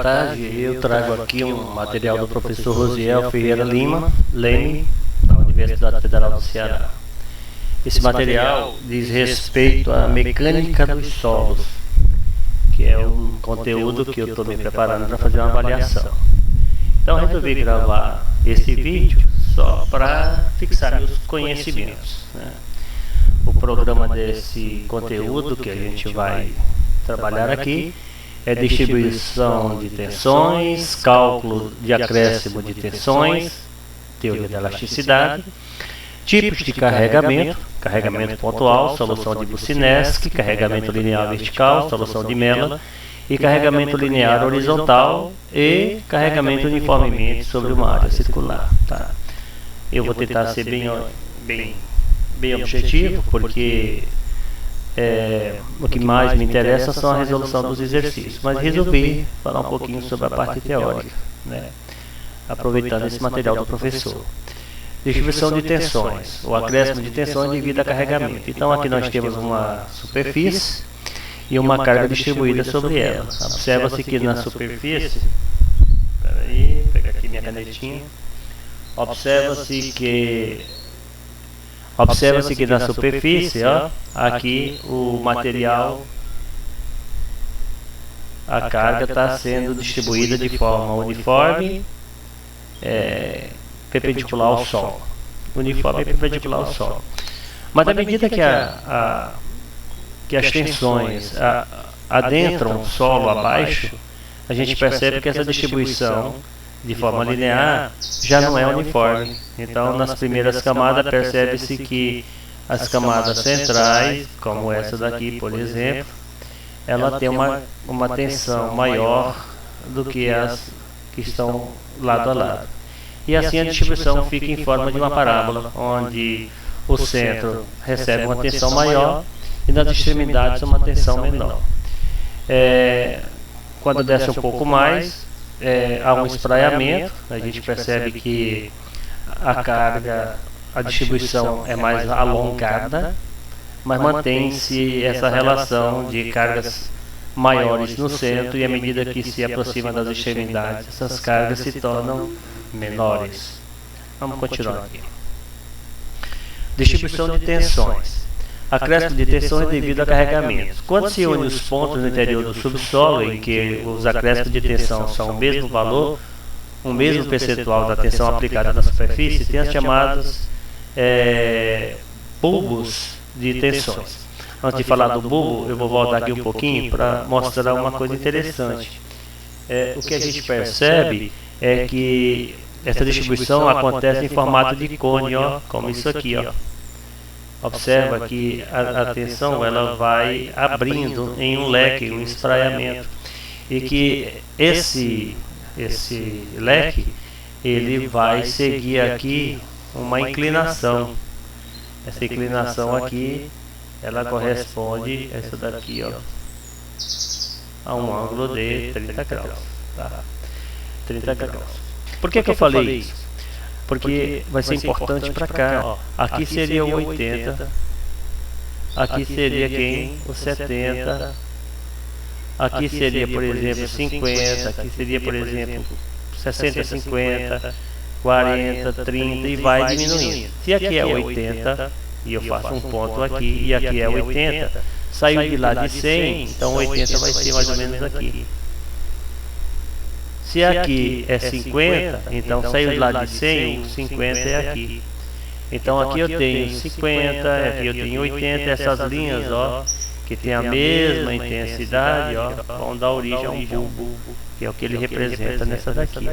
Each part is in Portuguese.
tarde, eu trago aqui um material do professor Rosiel Ferreira Leme, da Universidade Federal do Ceará. Esse material diz respeito à mecânica dos solos, que é um conteúdo que eu estou me preparando para fazer uma avaliação. Então eu resolvi gravar esse vídeo só para fixar meus conhecimentos, né? O programa desse conteúdo que a gente vai trabalhar aqui é distribuição de tensões, cálculo de acréscimo de tensões, teoria da elasticidade, tipos de carregamento, carregamento pontual, solução de Boussinesq, carregamento linear vertical, solução de Mellor, e carregamento linear horizontal e carregamento uniformemente sobre uma área circular. Tá? Eu vou tentar ser bem objetivo, porque o que mais me interessa são a resolução dos exercícios, mas resolvi falar um pouquinho sobre a parte teórica, né? Aproveitando esse material do professor. Distribuição de tensões, o acréscimo de tensões devido a carregamento. Então aqui nós temos uma superfície e uma carga distribuída sobre ela. Observa-se que na superfície, peraí, pega aqui minha canetinha, observa-se que na superfície, ó, aqui o material, a carga está sendo distribuída de forma uniforme, perpendicular ao solo. Uniforme e perpendicular ao solo. Mas à medida que as tensões adentram o solo abaixo, a gente percebe que essa distribuição de forma linear já não é uniforme. Então nas primeiras camadas percebe-se que as camadas centrais, como essa daqui por exemplo, ela tem uma tensão maior do que as que estão lado a lado. E assim a distribuição fica em forma de uma parábola, onde o centro recebe uma tensão maior e nas extremidades uma tensão menor. Quando desce um pouco mais, há um espraiamento, a gente percebe que a distribuição é mais alongada, mas mantém-se essa relação de cargas maiores no centro, e à medida que se aproxima das extremidades, essas cargas se tornam menores. Vamos continuar aqui. Distribuição de tensões. Acréscimo de tensões devido a carregamentos. Quando se une os pontos no interior do subsolo, em que os acréscimos de tensão são o mesmo valor, o mesmo percentual da tensão aplicada na superfície, tem as chamadas bulbos de tensões. Antes de falar do bulbo, eu vou voltar aqui um pouquinho para mostrar uma coisa interessante. O que a gente percebe é que essa distribuição acontece em formato de cone, ó, como isso aqui, ó. Observa que a tensão ela vai abrindo em um leque, um espraiamento, e que esse leque ele vai seguir aqui uma inclinação. Essa inclinação aqui ela corresponde, essa daqui, ó, a um ângulo de 30 graus, tá? 30 graus. Por que eu falei isso? Porque vai ser importante para cá, ó. Aqui seria o 80, aqui seria quem? O 70, aqui seria, por exemplo, 50, aqui seria, por exemplo, 60, 50, 40, 30 e vai diminuindo. Se aqui é 80 e eu faço um ponto aqui e aqui é 80, saiu de lá de 100, então 80 vai ser mais ou menos aqui. Se aqui é 50, então saiu de lá de 100, o 50 é aqui. Então aqui eu tenho 50, aqui eu tenho 80, essas linhas, ó, que tem a mesma intensidade, ó, vão dar origem a um bulbo, que é o que ele representa nessa daqui,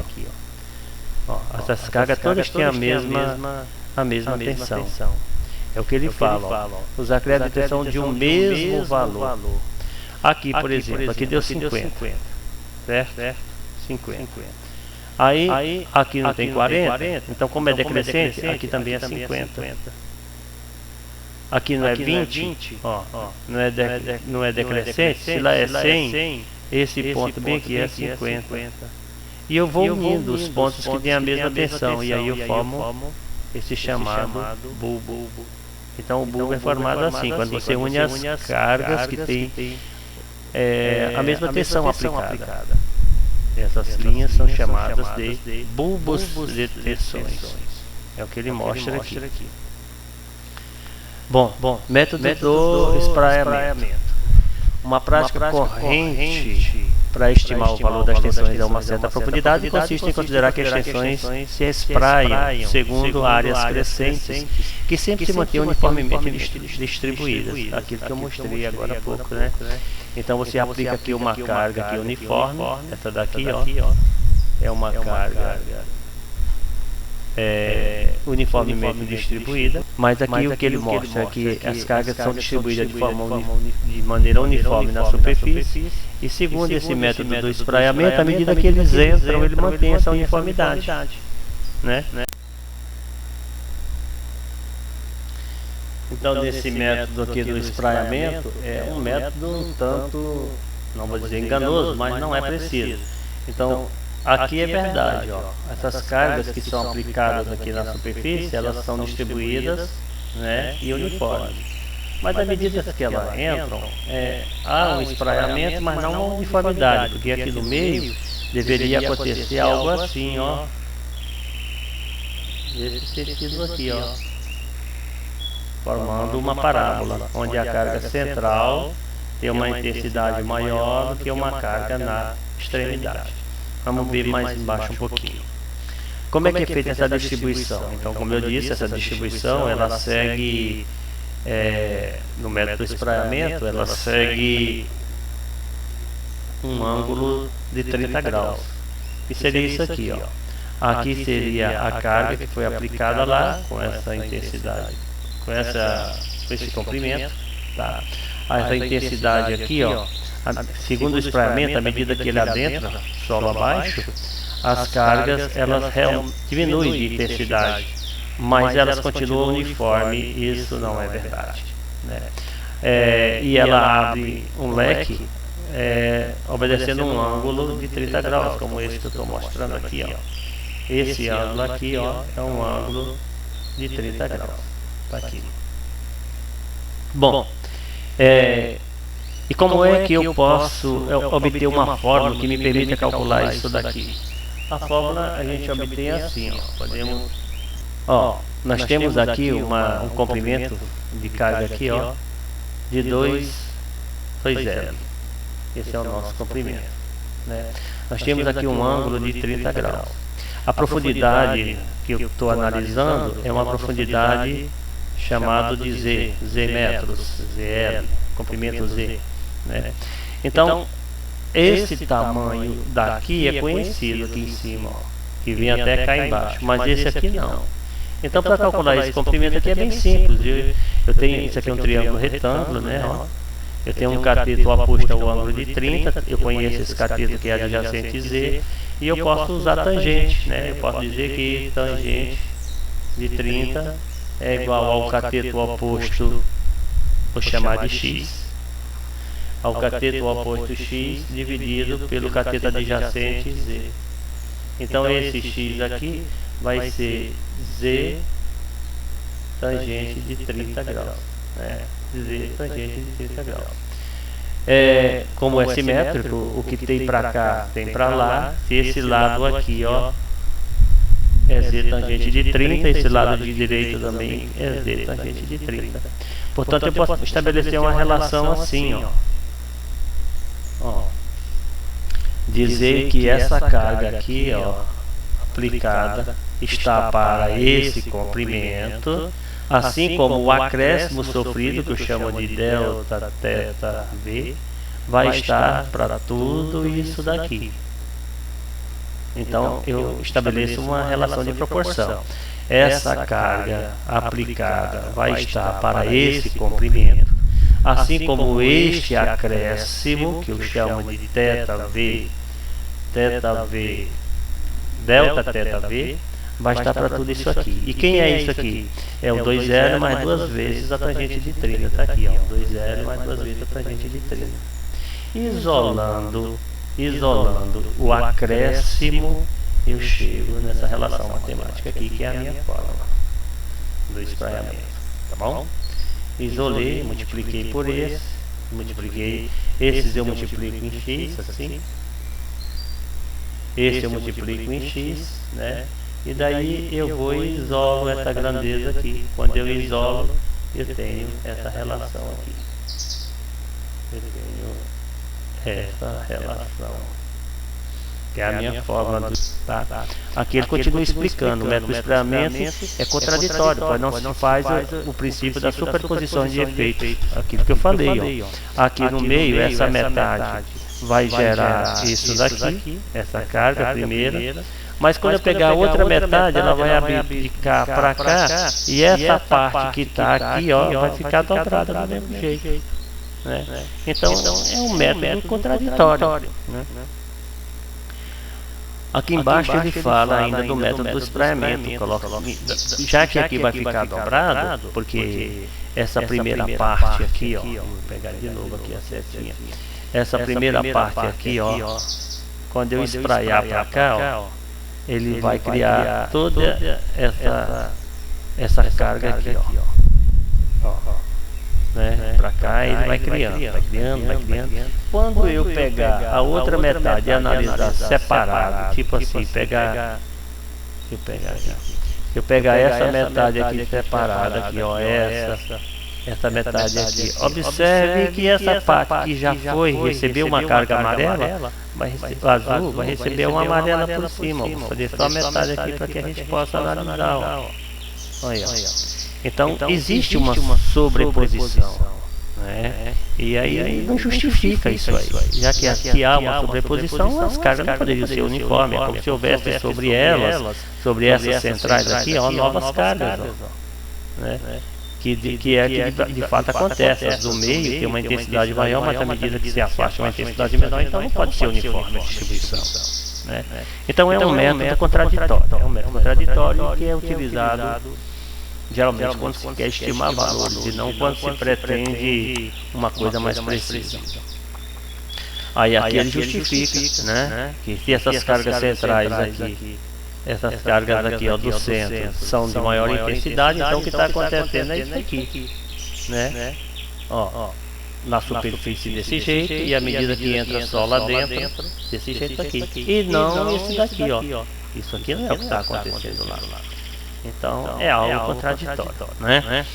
ó. Essas cargas todas têm a mesma tensão. É o que ele fala, ó. Os acréscimos de tensão de um mesmo valor. Aqui, por exemplo, aqui deu 50, certo? 50. Aí aqui não tem 40, então como é decrescente, aqui também é 50. Aqui não é 20, ó, não é decrescente, se lá é 100, esse ponto bem aqui é 50. E eu vou unindo os pontos que têm a mesma tensão, e aí eu formo esse chamado bulbo. Então o bulbo é formado assim, quando você une as cargas que têm a mesma tensão aplicada. Essas linhas são chamadas de bulbos de tensões. É o que ele mostra aqui. Bom, método do espraiamento. Uma prática corrente para estimar o valor das tensões a uma certa profundidade consiste em considerar que as tensões se espraiam segundo áreas crescentes que sempre se mantêm uniformemente distribuídas. Aquilo que eu mostrei agora há pouco, né? Então você aplica aqui uma carga aqui uniforme, essa daqui, ó, é uma carga uniformemente distribuída, mas aqui o que ele mostra é que as cargas são distribuídas de maneira uniforme na superfície, e segundo esse método do espraiamento, à medida que eles entram, ele mantém essa uniformidade, né? Então, nesse método aqui do espraiamento, é um método um tanto, não vou dizer enganoso, mas não é preciso. Então, aqui é verdade, ó, essas cargas que são aplicadas aqui na superfície, elas são distribuídas, né, e uniformes. Mas à medida que elas entram, há um espraiamento, mas não uma uniformidade, porque aqui no meio deveria acontecer algo assim, ó, esse sentido aqui, ó, formando uma parábola, onde a carga central tem uma intensidade maior do que uma carga na extremidade. Vamos ver mais embaixo um pouquinho. Como é que é feita essa distribuição? Então, como eu disse, essa distribuição ela segue, no método do espraiamento, ela segue um ângulo de 30 graus. E seria isso aqui, ó. Aqui seria a carga que foi aplicada lá, com essa intensidade, com esse comprimento, tá? Essa intensidade aqui, ó, segundo o espraiamento, à medida que ele adentra solo abaixo, as cargas elas diminuem de intensidade, mas elas continuam uniformes. Isso não é verdade, né? E ela abre um leque obedecendo um ângulo de 30 graus, como esse que eu estou mostrando aqui, ó. Esse ângulo aqui, ó, é um ângulo de 30 graus. Tá aqui. Bom, e como é que eu posso obter uma fórmula que me permita calcular isso daqui? A fórmula a gente obtém assim, ó. Podemos, nós temos aqui um comprimento de carga aqui, ó, de 2L. Esse é o nosso comprimento, né? Nós temos aqui um ângulo de 30 graus. A profundidade que eu estou analisando é uma profundidade chamada de Z metros, ZL, comprimento Z, né? Então, esse tamanho daqui é conhecido aqui em cima, ó, que vem até cá embaixo, mas esse aqui não. Então, para calcular esse comprimento aqui é bem simples. Eu tenho, isso aqui é um triângulo retângulo, né? Ó. Eu tenho um cateto oposto ao ângulo de 30, eu conheço esse cateto que é adjacente Z, e eu posso usar tangente, né? Eu posso dizer que tangente de 30 é igual ao cateto oposto, vou chamar de x, ao cateto oposto x dividido pelo cateto adjacente Z. Então esse x aqui vai ser Z tangente de 30 graus, né? Z tangente de 30 graus. Como é simétrico, o que tem para cá tem para lá. Se esse lado aqui, ó, é Z tangente de 30, esse lado de direito também é Z tangente de 30. Portanto, eu posso estabelecer uma relação assim, ó. Dizer que essa carga aqui, ó, aplicada, está para esse comprimento, assim como o acréscimo sofrido, que eu chamo de delta θ V, vai estar para tudo isso daqui. Então eu estabeleço uma relação de proporção. Essa carga aplicada vai estar para esse comprimento, assim como este acréscimo, que eu chamo de θ V, delta θ V, vai estar para tudo isso aqui. E quem é isso aqui? É o 2L mais duas vezes a tangente de 30. Está aqui, ó, 2L mais duas vezes a tangente de 30. Isolando o acréscimo, eu chego nessa relação matemática aqui, que é a minha fórmula do espraiamento. Tá bom? Isolei, multipliquei por esse, multipliquei esses, eu multiplico em x, assim. esse eu multiplico em x, né? E daí eu vou e isolo essa grandeza aqui. Quando eu isolo, eu tenho essa relação aqui. Eu tenho essa relação, que é a minha fórmula do... Tá? Aqui ele continua explicando, o método de espelhamento é contraditório, pois não se faz o princípio da superposição de efeitos, aquilo que eu falei, ó. Aqui no meio, essa metade vai gerar isso daqui, essa carga primeira, mas quando eu pegar a outra metade, ela vai abrir de cá para cá, e essa parte que está aqui, ó, vai ficar dobrada do mesmo jeito, né? Então é um método contraditório, né? Aqui embaixo ele fala ainda do método do espraiamento, já que aqui vai ficar dobrado, porque essa primeira parte aqui, ó, vou pegar de novo aqui a setinha, essa primeira parte aqui, ó, quando eu espraiar para cá, ó, ele vai criar toda essa carga aqui, ó, né? Para cá ele vai criando. Quando eu pegar a outra metade e analisar separado, tipo assim, eu pegar essa metade aqui separada aqui, ó, essa metade aqui. Observe que essa parte que já recebeu uma carga amarela, azul, vai receber uma amarela por cima. Vou fazer só a metade aqui para que a gente possa analisar, ó. Olha, então existe uma sobreposição, né? E aí não justifica isso aí. Já que aqui há uma sobreposição, as cargas não poderiam ser uniformes, é como se houvesse sobre essas centrais aqui, ó, novas cargas, ó, né? Que de fato acontece. As do meio tem uma intensidade maior, mas à medida que se afasta uma intensidade menor, então não pode ser uniforme a distribuição, né? Então é um método contraditório, que é utilizado geralmente quando se quer estimar valores e não quando se pretende uma coisa mais precisa. Aí aqui ele justifica, né, que se essas cargas centrais aqui, essas cargas aqui, ó, do centro são de maior intensidade, então o que está acontecendo é isso aqui, né? Ó, na superfície desse jeito, e à medida que entra só lá dentro, desse jeito aqui. E não esse daqui, ó. Isso aqui não é o que está acontecendo lá. Então é algo contraditório, né?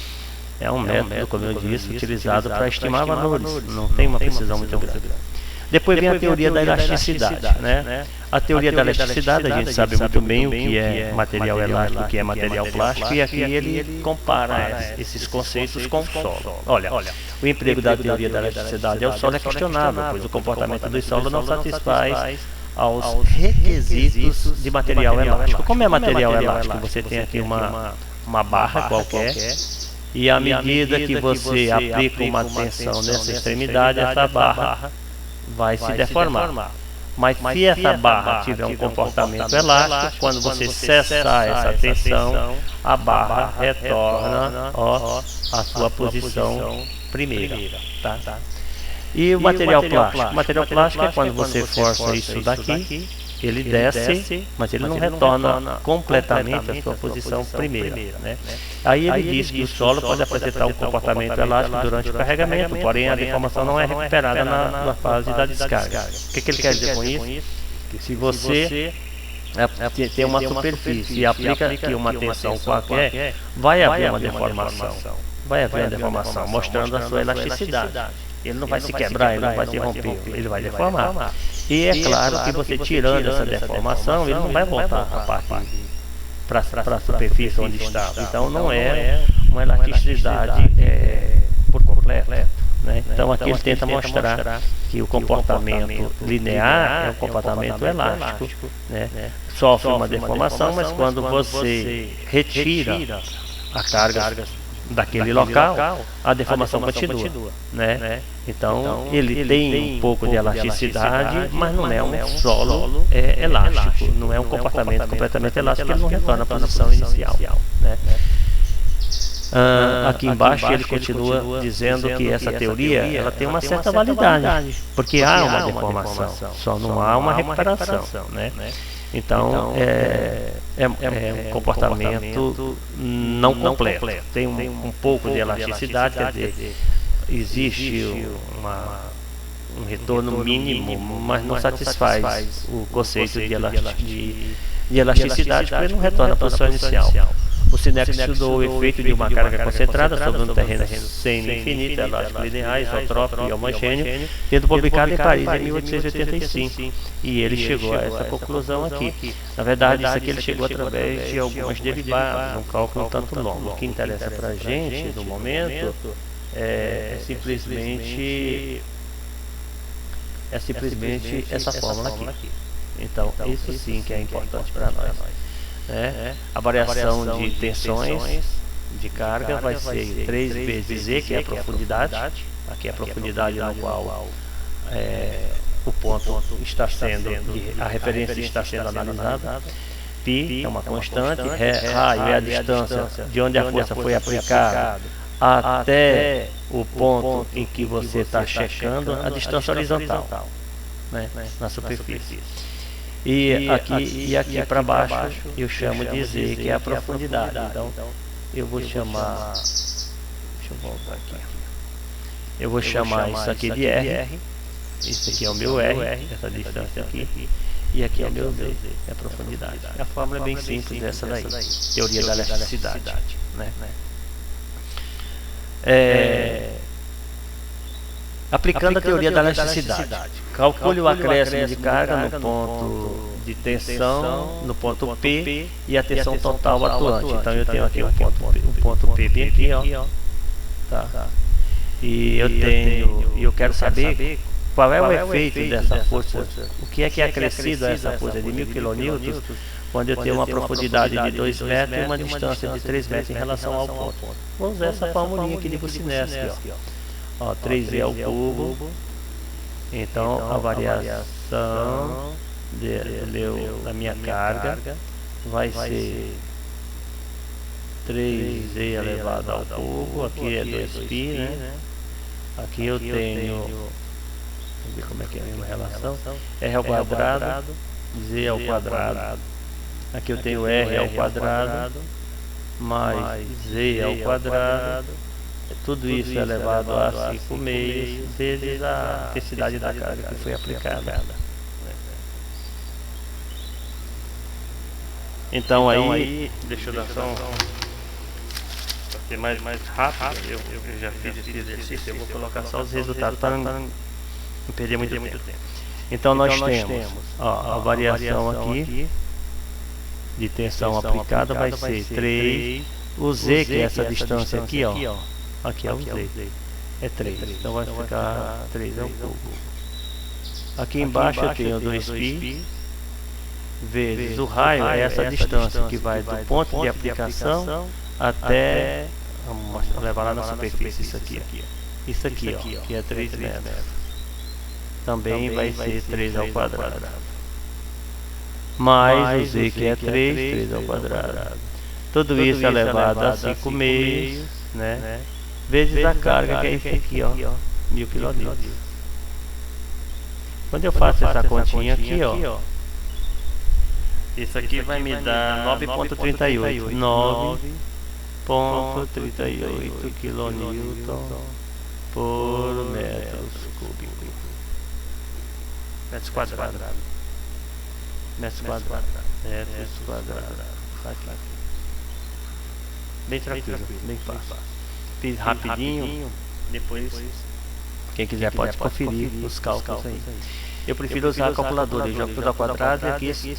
É um método, como eu disse, utilizado para estimar valores, não tem uma precisão muito grande. Depois vem a teoria da elasticidade, né? A teoria da elasticidade, a gente sabe muito bem o que é material elástico, o que é material plástico, e aqui ele compara esses conceitos com o solo. Olha, o emprego da teoria da elasticidade ao solo é questionável, pois o comportamento do solo não satisfaz aos requisitos de material elástico. Como é material elástico? Você tem aqui uma barra qualquer, e à medida que você aplica uma tensão nessa extremidade, essa barra vai se deformar. Mas se essa barra tiver um comportamento elástico, quando você cessar essa tensão, a barra retorna, ó, à sua posição primeira, tá? E o material plástico? O material plástico é quando você força isso daqui, ele desce, mas ele não retorna completamente à sua posição primeira, né? Aí ele diz que o solo pode apresentar um comportamento elástico durante o carregamento, porém a deformação não é recuperada na fase da descarga. O que ele quer dizer com isso? Que se você tem uma superfície e aplica aqui uma tensão qualquer, vai haver uma deformação, mostrando a sua elasticidade. Ele não vai se quebrar, ele não vai se romper, ele vai deformar. E é claro que você tirando essa deformação, ele não vai voltar a parte para a superfície onde estava. Então não é uma elasticidade por completo, né? Então aqui ele tenta mostrar que o comportamento linear é um comportamento elástico, né? Sofre uma deformação, mas quando você retira a carga daquele local, a deformação continua, né? Então ele tem um pouco de elasticidade, mas não é um solo elástico, não é um comportamento completamente elástico, ele não retorna à posição inicial, né? Aqui embaixo ele continua dizendo que essa teoria ela tem uma certa validade, porque há uma deformação, só não há uma recuperação, né? Então é um comportamento não completo, tem um pouco de elasticidade, quer dizer, existe um retorno mínimo, mas não satisfaz o conceito de elasticidade, porque não retorna à posição inicial. O Sinek estudou o efeito de uma carga concentrada sobre um terreno semi-infinito, elástico linear, isotrópico e homogêneo, tendo publicado em Paris em 1885. E ele chegou a essa conclusão aqui. Na verdade, isso aqui ele chegou através de algumas derivadas, um cálculo tanto longo. O que interessa para a gente, no momento, é simplesmente essa fórmula aqui. Então, isso sim que é importante para nós. A variação de tensões de carga vai ser 3 vezes E, que é a profundidade. Aqui é a profundidade no qual o ponto está sendo, a referência está sendo analisada. Π é uma constante, raio é a distância de onde a força foi aplicada até o ponto em que você está checando a distância horizontal, na superfície. E aqui para baixo eu chamo de Z, que é a profundidade. Então eu vou chamar, deixa eu voltar aqui. Eu vou chamar isso aqui de R. Isso aqui é o meu R, essa distância aqui. E aqui é o meu Z, é a profundidade. A fórmula é bem simples essa daí. Teoria da elasticidade, aplicando a teoria da elasticidade, calcule o acréscimo de carga no ponto de tensão, no ponto P, e a tensão total atuante. Então eu tenho aqui um ponto P bem aqui, ó. Tá. E eu quero saber qual é o efeito dessa força, o que é acrescido a essa força de 1000 kN, quando eu tenho uma profundidade de 2 metros e uma distância de 3 metros em relação ao ponto. Vamos usar essa formulinha aqui de Bucinesc, ó. 3E ao cubo. Então a variação da minha carga vai ser 3E elevado ao cubo. Aqui é 2π, né? Aqui eu tenho, vamos ver como é que é a mesma relação, R ao quadrado, Z ao quadrado. Aqui eu tenho R ao quadrado mais Z ao quadrado. Tudo isso é elevado a 5 meios vezes a intensidade da carga que foi aplicada. Então aí, deixa eu dar só para ser mais rápido, eu já fiz esse exercício, eu vou colocar só os resultados para não perder muito tempo. Então nós temos a variação aqui de tensão aplicada vai ser 3, o Z, que é essa distância aqui, ó. Aqui é o Z, é 3, então vai ficar 3 ao cubo. Aqui embaixo eu tenho 2π vezes o raio, é essa distância que vai do ponto de aplicação até, vamos levar lá na superfície, isso aqui, ó, que é 3 metros. Também vai ser 3 ao quadrado. Mais o Z, que é 3 ao quadrado. Tudo isso é elevado a 5 meios, né? Vezes a carga, que é isso aqui, ó, 1000 kN. Quando eu faço essa continha aqui, ó, isso aqui vai me dar 9,38 kN por metros cúbicos. Metros quadrados. Bem tranquilo, bem fácil. Fiz rapidinho, depois quem quiser pode conferir os cálculos aí. Eu prefiro usar a calculadora, eu jogo tudo ao quadrado e aqui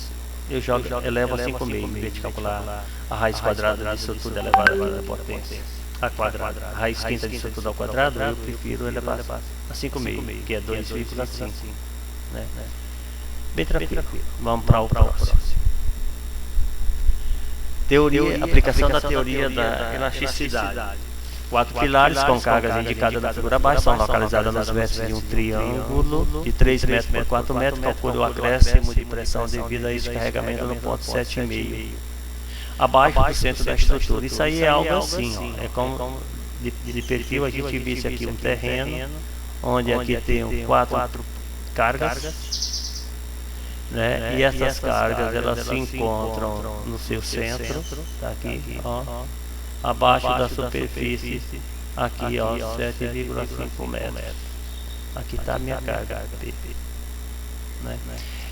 eu elevo a 5 meios, em vez de calcular a raiz quadrada disso tudo elevado à potência a quadrada. A raiz quinta disso tudo ao quadrado, eu prefiro elevar a 5 meios, que é 2,5, né? Bem tranquilo. Vamos para o próximo. Aplicação da teoria da elasticidade. 4 pilares com cargas indicadas na figura abaixo são localizadas nos vértices de um triângulo de 3 metros por 4 metros. Calcule o acréscimo de pressão devido a esse carregamento no ponto 7,5, abaixo do centro da estrutura. Isso aí é algo assim, ó. É como de perfil a gente visse aqui um terreno, onde aqui tem 4 cargas, né? E essas cargas elas se encontram no seu centro, tá aqui, ó, abaixo da superfície, aqui, ó, 7,5 metros. Aqui está a minha carga P, né?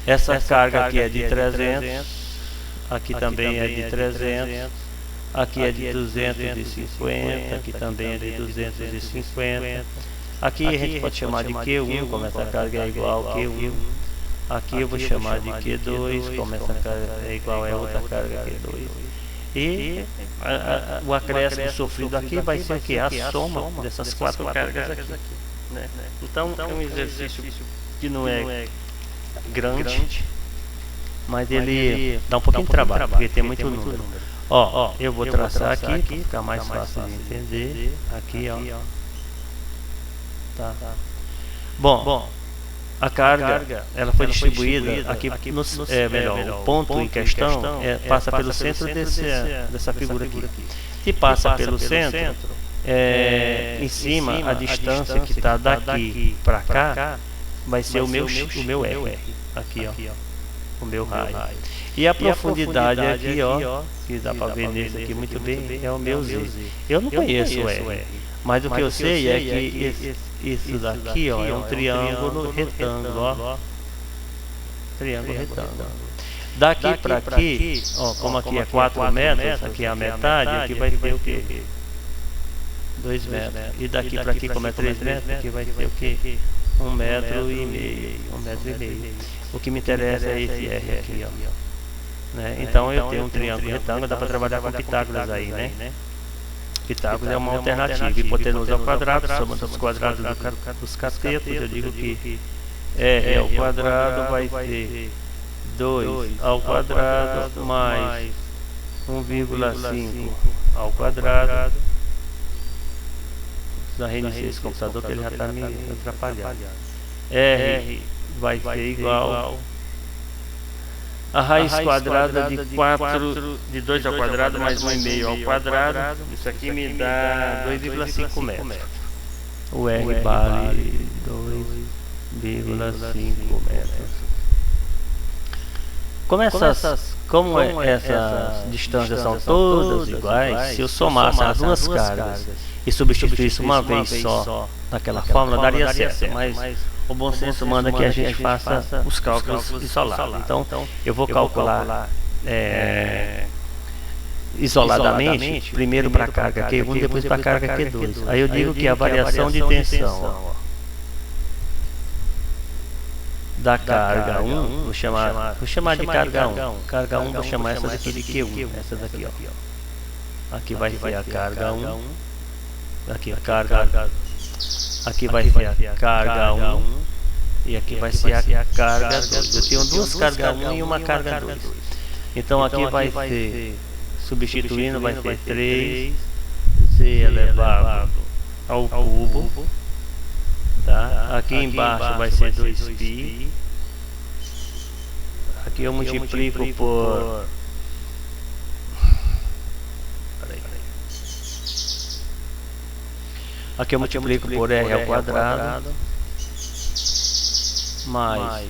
Essa carga aqui é de 300, aqui também é de 300, aqui é de 250, aqui também é de 250. Aqui a gente pode chamar de Q1, como essa carga é igual a Q1. Aqui eu vou chamar de Q2, como essa carga é igual a outra carga Q2. E o acréscimo sofrido aqui vai ser o que? A soma dessas 4 cargas aqui, né? Então é um exercício que não é grande, mas ele dá um pouquinho de trabalho, porque tem muito número. Ó, eu vou traçar aqui para ficar mais fácil de entender. Aqui, ó. Tá. Bom, a carga ela foi distribuída aqui no, melhor, o ponto em questão passa pelo centro dessa figura aqui. Se passa pelo centro, em cima a distância que está daqui para cá vai ser o meu R, aqui, ó, o meu raio. E a profundidade aqui, ó, que dá para ver nesse aqui muito bem, é o meu Z. Eu não conheço o R, mas o que eu sei é que isso daqui, ó, é um triângulo retângulo, ó. Triângulo retângulo. Daqui para aqui, ó, como aqui é 4 metros, aqui é a metade, aqui vai ter o quê? 2 metros. E daqui para aqui, como é 3 metros, aqui vai ter o quê? 1,5 metro, 1,5 metro. O que me interessa é esse R aqui, ó. Né? Então eu tenho um triângulo retângulo, dá para trabalhar com Pitágoras aí, né? Pitágoras é uma alternativa. Hipotenusa ao quadrado, soma dos quadrados dos catetos, eu digo que R ao quadrado vai ser 2 ao quadrado mais 1,5 ao quadrado. Já reiniciei esse computador que ele já está me atrapalhando. R vai ser igual a raiz quadrada de 2 ao quadrado mais 1,5 ao quadrado. Isso aqui me dá 2,5 metros. O R vale 2,5 metros. Como essas distâncias são todas iguais, se eu somasse as duas cargas e substituísse uma vez só naquela fórmula, daria certo. Mas o bom senso manda que a gente faça os cálculos isolados. Então, eu vou calcular isoladamente, primeiro para a carga Q1, depois para a carga Q2. Aí eu digo que a variação de tensão da carga 1, vou chamar de carga 1. Carga 1, vou chamar essa daqui de Q1. Essa daqui, ó. Aqui vai ser a carga 1. Aqui a carga. Aqui vai ser a carga 1 e aqui vai ser a carga 2. Eu tenho duas cargas 1 e uma carga 2. Então aqui vai ser, substituindo, vai ser 3z elevado ao cubo. Tá? Aqui embaixo vai ser 2π. Aqui eu multiplico por... Aqui eu multiplico por R ao quadrado mais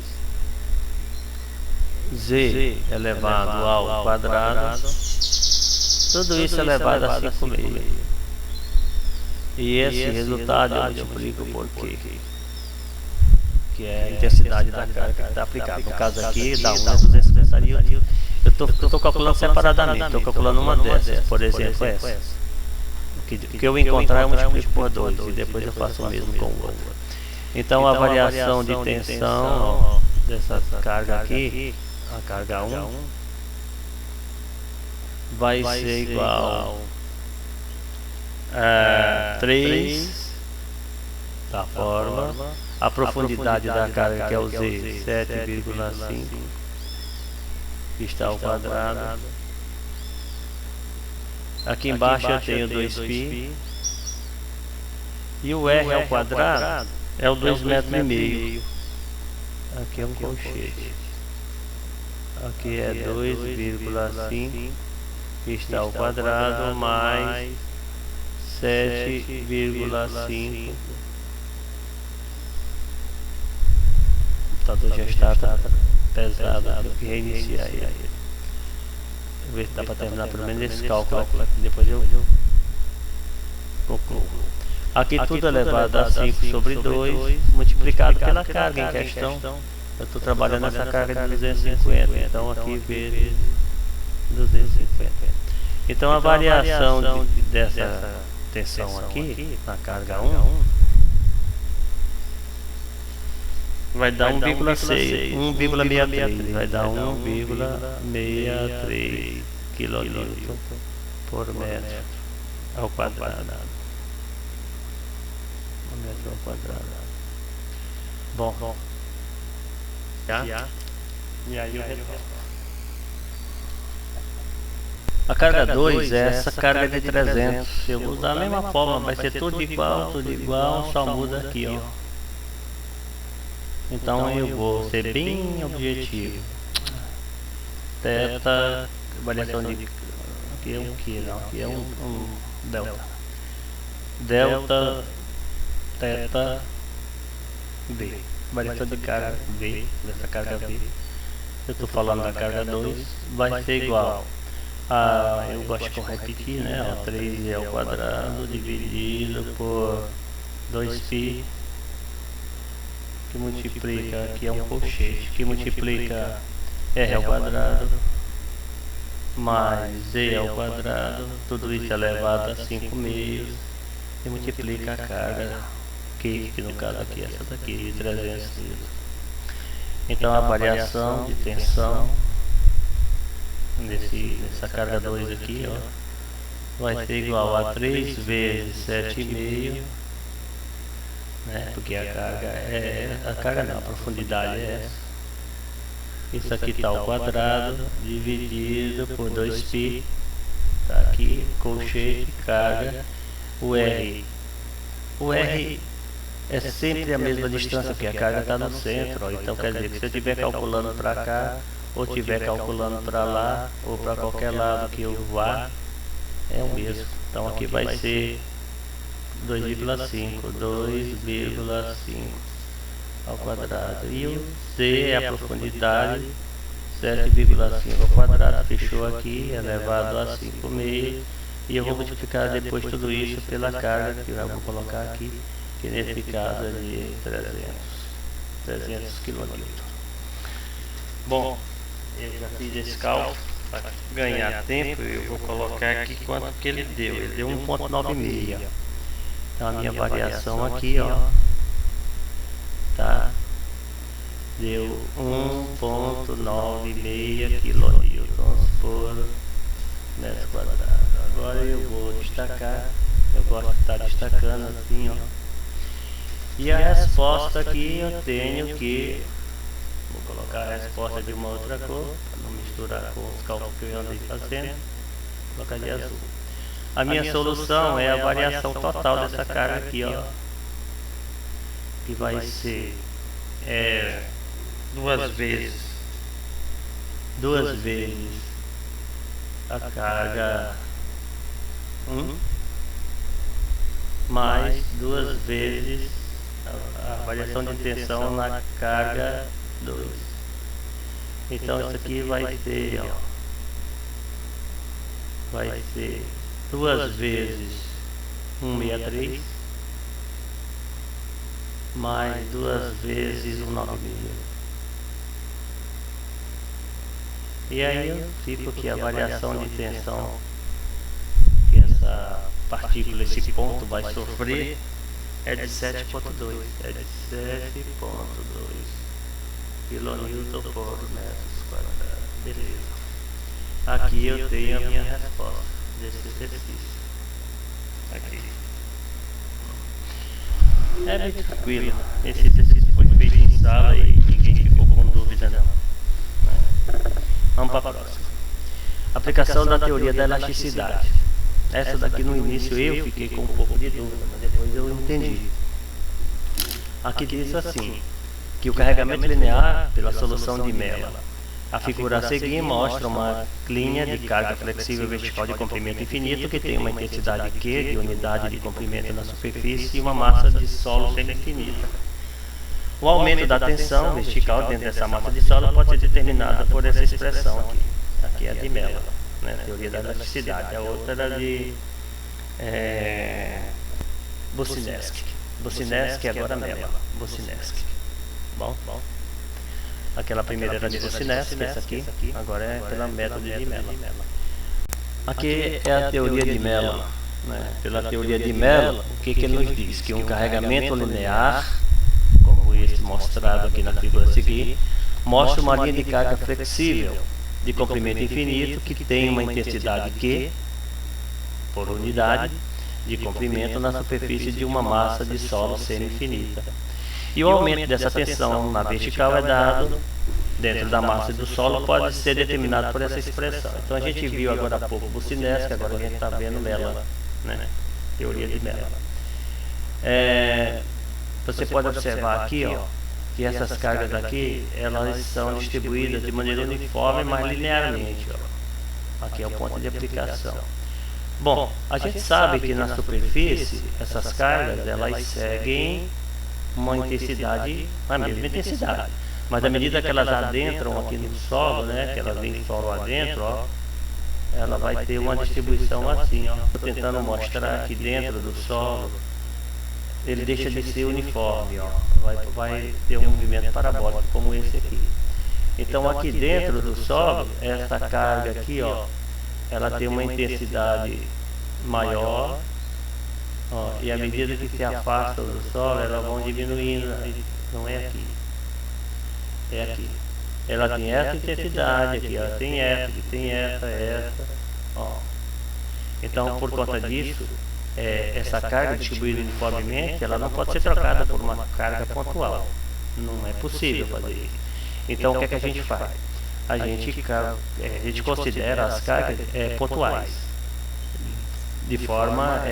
Z elevado ao quadrado. Tudo isso elevado a 5,5. E esse resultado eu multiplico por Q, que é a intensidade da carga que está aplicada. No caso aqui, dá 1 a 260. Eu estou calculando separadamente, estou calculando uma dessas, por exemplo, essa. O que eu encontrar eu multiplico por 2 e depois eu faço o mesmo com o outro. Então a variação de tensão dessa carga aqui, a carga 1, vai ser igual a 3 da forma, a profundidade da carga que é o Z, 7,5 está ao quadrado. Aqui embaixo eu tenho 2π e o R ao quadrado é o 2,5 metros. Aqui é um colchete. Aqui é 2,5 que está ao quadrado mais 7,5. O computador já está pesado, eu tenho que reiniciar ele. Ver se dá para terminar pelo menos esse cálculo aqui, depois eu concluo. Aqui tudo é elevado a 5 sobre 2, multiplicado pela carga em questão. Eu estou trabalhando essa carga de 250, então aqui vezes 250. Então a variação dessa tensão aqui, na carga 1, vai dar 1,6, 1,63, vai dar 1,63 kN por metro ao quadrado. Metro ao quadrado. Bom. Já? E aí eu retorno. A carga 2 é essa carga de 300. Eu vou usar a mesma forma, vai ser tudo igual, só muda aqui, ó. Então eu vou ser bem objetivo. Teta, variação de... Aqui é um Q, não, aqui é um delta. Delta, teta, V. Variação de carga V, dessa carga V. Eu estou falando da carga 2, vai ser igual a... Eu gosto de repetir, né? Ó, 3 ao quadrado dividido por 2π, que multiplica, aqui é um colchete, que multiplica R ao quadrado mais Z ao quadrado, tudo isso elevado a 5 meios, e multiplica a carga que no caso aqui, essa daqui, 300 kg. Então a variação de tensão nessa carga 2 aqui, ó, vai ser igual a 3 vezes 7,5, né? Porque a carga não, a profundidade é essa. Isso aqui está ao quadrado dividido por 2π, tá aqui, colchete, carga, o R. O R é sempre a mesma distância, porque a carga está no centro, ó. Então quer dizer que se eu estiver calculando para cá, ou estiver calculando para lá, ou para qualquer lado que eu vá, é o mesmo. Então aqui vai ser 2,5 ao quadrado, e o C é a profundidade, 7,5 ao quadrado, fechou aqui, elevado a 5 meios, e eu vou multiplicar depois tudo isso pela carga, que eu vou colocar aqui, que nesse caso é de 300 kN. Bom, eu já fiz esse cálculo, para ganhar tempo eu vou colocar aqui quanto que ele deu. Ele deu 1,96. Então a minha variação aqui, ó, tá, deu 1,96 kN por metro quadrado. Agora eu vou destacar, eu gosto de estar destacando assim, ó. E a resposta aqui eu tenho que... Vou colocar a resposta de uma outra cor, para não misturar com os cálculos que eu andei fazendo. Vou colocar de azul. A minha solução é a variação total dessa carga aqui, ó. Que vai ser duas vezes a carga 1 mais 2 vezes a variação de tensão na carga 2. Então isso aqui vai ser, ó, vai ser 2 vezes 163 mais 2 vezes 196. E aí eu fico que a variação de tensão que essa partícula, esse ponto vai sofrer é de 7,2, é de 7,2 kN por metros quadrados. Beleza. Aqui eu tenho a minha resposta desse exercício. Aqui. É bem tranquilo. Esse exercício foi feito em sala e ninguém ficou com dúvida não. Vamos para a próxima. Aplicação da teoria da elasticidade. Essa daqui no início eu fiquei com um pouco de dúvida, mas depois eu entendi. Aqui diz assim, que o carregamento linear pela solução de Mello. A figura a seguir mostra uma linha de carga flexível vertical de comprimento infinito que tem uma intensidade Q de unidade de comprimento na superfície e uma massa de solo semi-infinita. O aumento da tensão vertical dentro dessa massa de solo pode ser determinada por essa expressão aqui. Aqui é a de Mello, né? Teoria da elasticidade. A outra era de Bocineski. Bocineski agora Mela. Bocineski. Bom. Aquela primeira era de Bocineski, essa aqui agora é pela método de Mela. Aqui é a teoria de Mela. Né? Pela teoria de Mela, o que ele nos diz? Que um carregamento linear, como esse mostrado aqui na figura a seguir, mostra uma linha de carga flexível de comprimento infinito que tem uma intensidade Q por unidade de comprimento na superfície de uma massa de solo semi-infinita. E o aumento dessa tensão na vertical é dado dentro da massa do solo, pode ser determinado por essa expressão. Então a gente viu agora há pouco Bocineski, agora a gente está vendo Mela, né? Teoria de Mela. Você pode observar aqui, ó, que essas cargas aqui, elas são distribuídas de maneira uniforme, mas linearmente, ó. Aqui é o ponto de aplicação. Bom, a gente sabe que na superfície, essas cargas, elas seguem uma intensidade, a mesma intensidade. Mas à medida que elas adentram aqui no solo, né, que elas vêm solo adentro, ó, ela vai ter uma distribuição assim, ó. Estou tentando mostrar aqui dentro do solo, ele deixa de ser uniforme, ó. Vai ter um movimento parabólico como esse aqui. Então aqui dentro do solo, essa carga aqui, ó, ela tem uma intensidade maior, ó, e à medida que se afastam do solo, elas vão diminuindo, não é aqui. É aqui. Ela tem essa intensidade aqui, ela tem essa, aqui tem essa, ó. Então, por conta disso, essa carga distribuída uniformemente, ela não pode ser trocada por uma carga pontual. Não é possível fazer isso. Então, o que é que a gente faz? A gente considera as cargas pontuais, de forma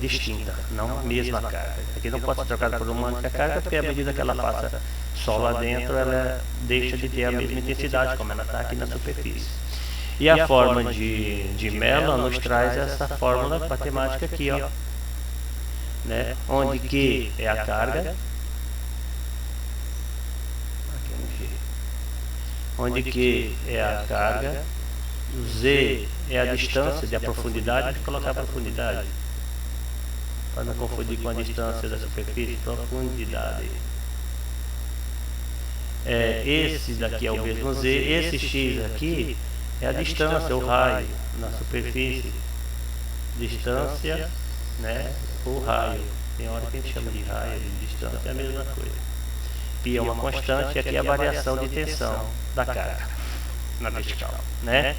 distinta, não a mesma carga. Aqui não pode ser trocada por uma única carga, porque à medida que ela passa solo adentro, ela deixa de ter a mesma intensidade, como ela está aqui na superfície. E a forma de Mela nos traz essa fórmula matemática aqui, ó, né? Onde Q é a carga, onde Q é a carga, Z é a distância de profundidade, de colocar a profundidade, para não confundir com a distância da superfície, profundidade. Esse daqui é o mesmo Z, esse X aqui é a distância, o raio na superfície, distância, né, o raio, tem hora que a gente chama de raio, de distância, é a mesma coisa. Π é uma constante e aqui é a variação de tensão da carga na vertical, né?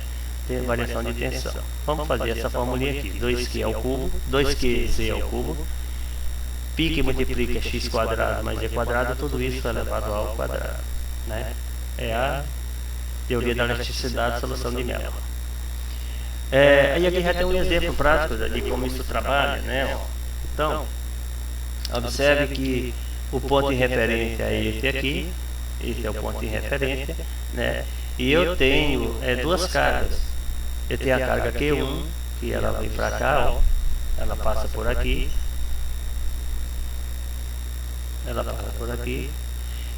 Tem variação de tensão. Vamos fazer essa formulinha aqui, 2Q ao cubo, 2QZ ao cubo, π que multiplica x quadrado mais z quadrado, tudo isso é elevado ao quadrado, né? É a teoria da elasticidade, solução de Mela. E aqui já tem um exemplo prático de como isso trabalha, né? Então, observe que o ponto de referência é esse aqui, esse é o ponto de referência, né? E eu tenho duas cargas. Eu tenho a carga Q1, que ela vem para cá, ó, ela passa por aqui,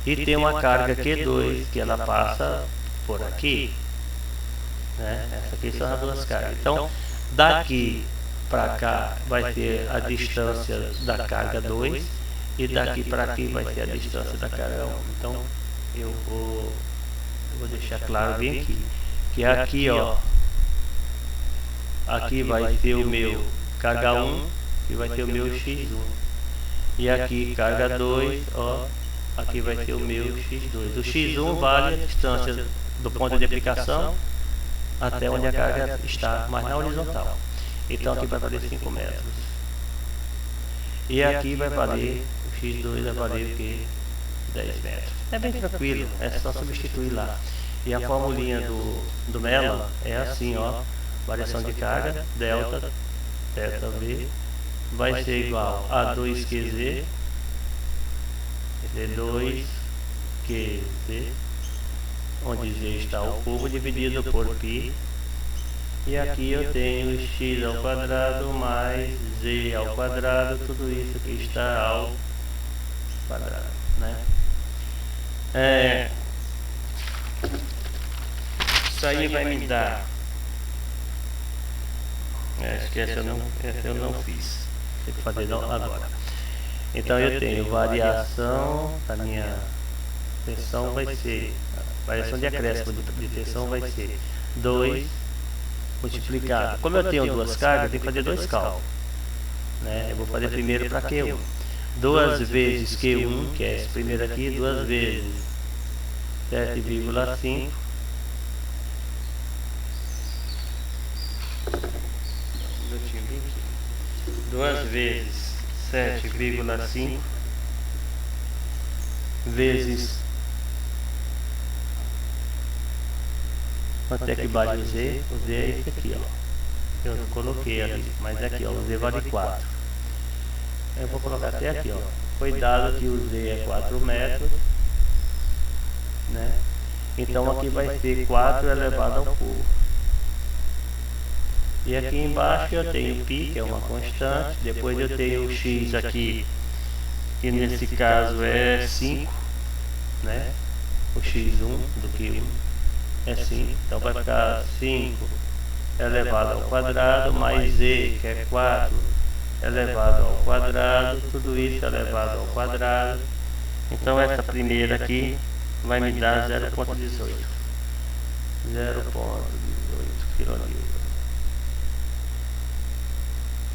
e tem uma carga Q2 que ela passa por aqui, né? Essas aqui são as duas cargas. Então, daqui para cá vai ter a distância da carga 2 e daqui para aqui vai ter a distância da carga 1. Então, eu vou deixar claro bem aqui, que aqui, ó, aqui vai ter o meu carga 1 e vai ter o meu x1. E aqui carga 2, ó, aqui vai ter o meu x2. O x1 vale a distância do ponto de aplicação até onde a carga está, mas na horizontal. Então aqui vai valer 5 metros. E aqui vai valer, o x2 vai valer o que? 10 metros. É bem tranquilo, é só substituir lá. E a formulinha do Mela é assim, ó, variação de carga, delta V, vai ser igual a 2QZ, é 2QZ, onde Z está ao cubo, dividido por π, e aqui eu tenho x ao quadrado mais z ao quadrado, tudo isso aqui está ao quadrado, né? Isso aí vai me dar, esquece, eu não fiz, tem que fazer agora. Então eu tenho variação, a minha tensão vai ser, variação de acréscimo de tensão vai ser 2 multiplicado. Como eu tenho duas cargas, eu tenho que fazer dois cálculos, né? Eu vou fazer primeiro para Q1. 2 vezes Q1, que é esse primeiro aqui, 2 vezes 7,5. 2 vezes 7,5 vezes quanto é que vale o Z? O Z é esse aqui, ó. Eu não coloquei ali, mas é aqui, ó. O Z vale 4. Eu vou colocar até aqui, ó. Foi dado que o Z é 4 metros, né? Então aqui vai ser 4 elevado ao cubo. E aqui embaixo eu tenho π, que é uma constante. Depois eu tenho o x aqui, que nesse caso é 5, né? O x1 do Q1 é 5. Então vai ficar 5 elevado ao quadrado mais z, que é 4 elevado ao quadrado. Tudo isso elevado ao quadrado. Então essa primeira aqui vai me dar 0,18 kN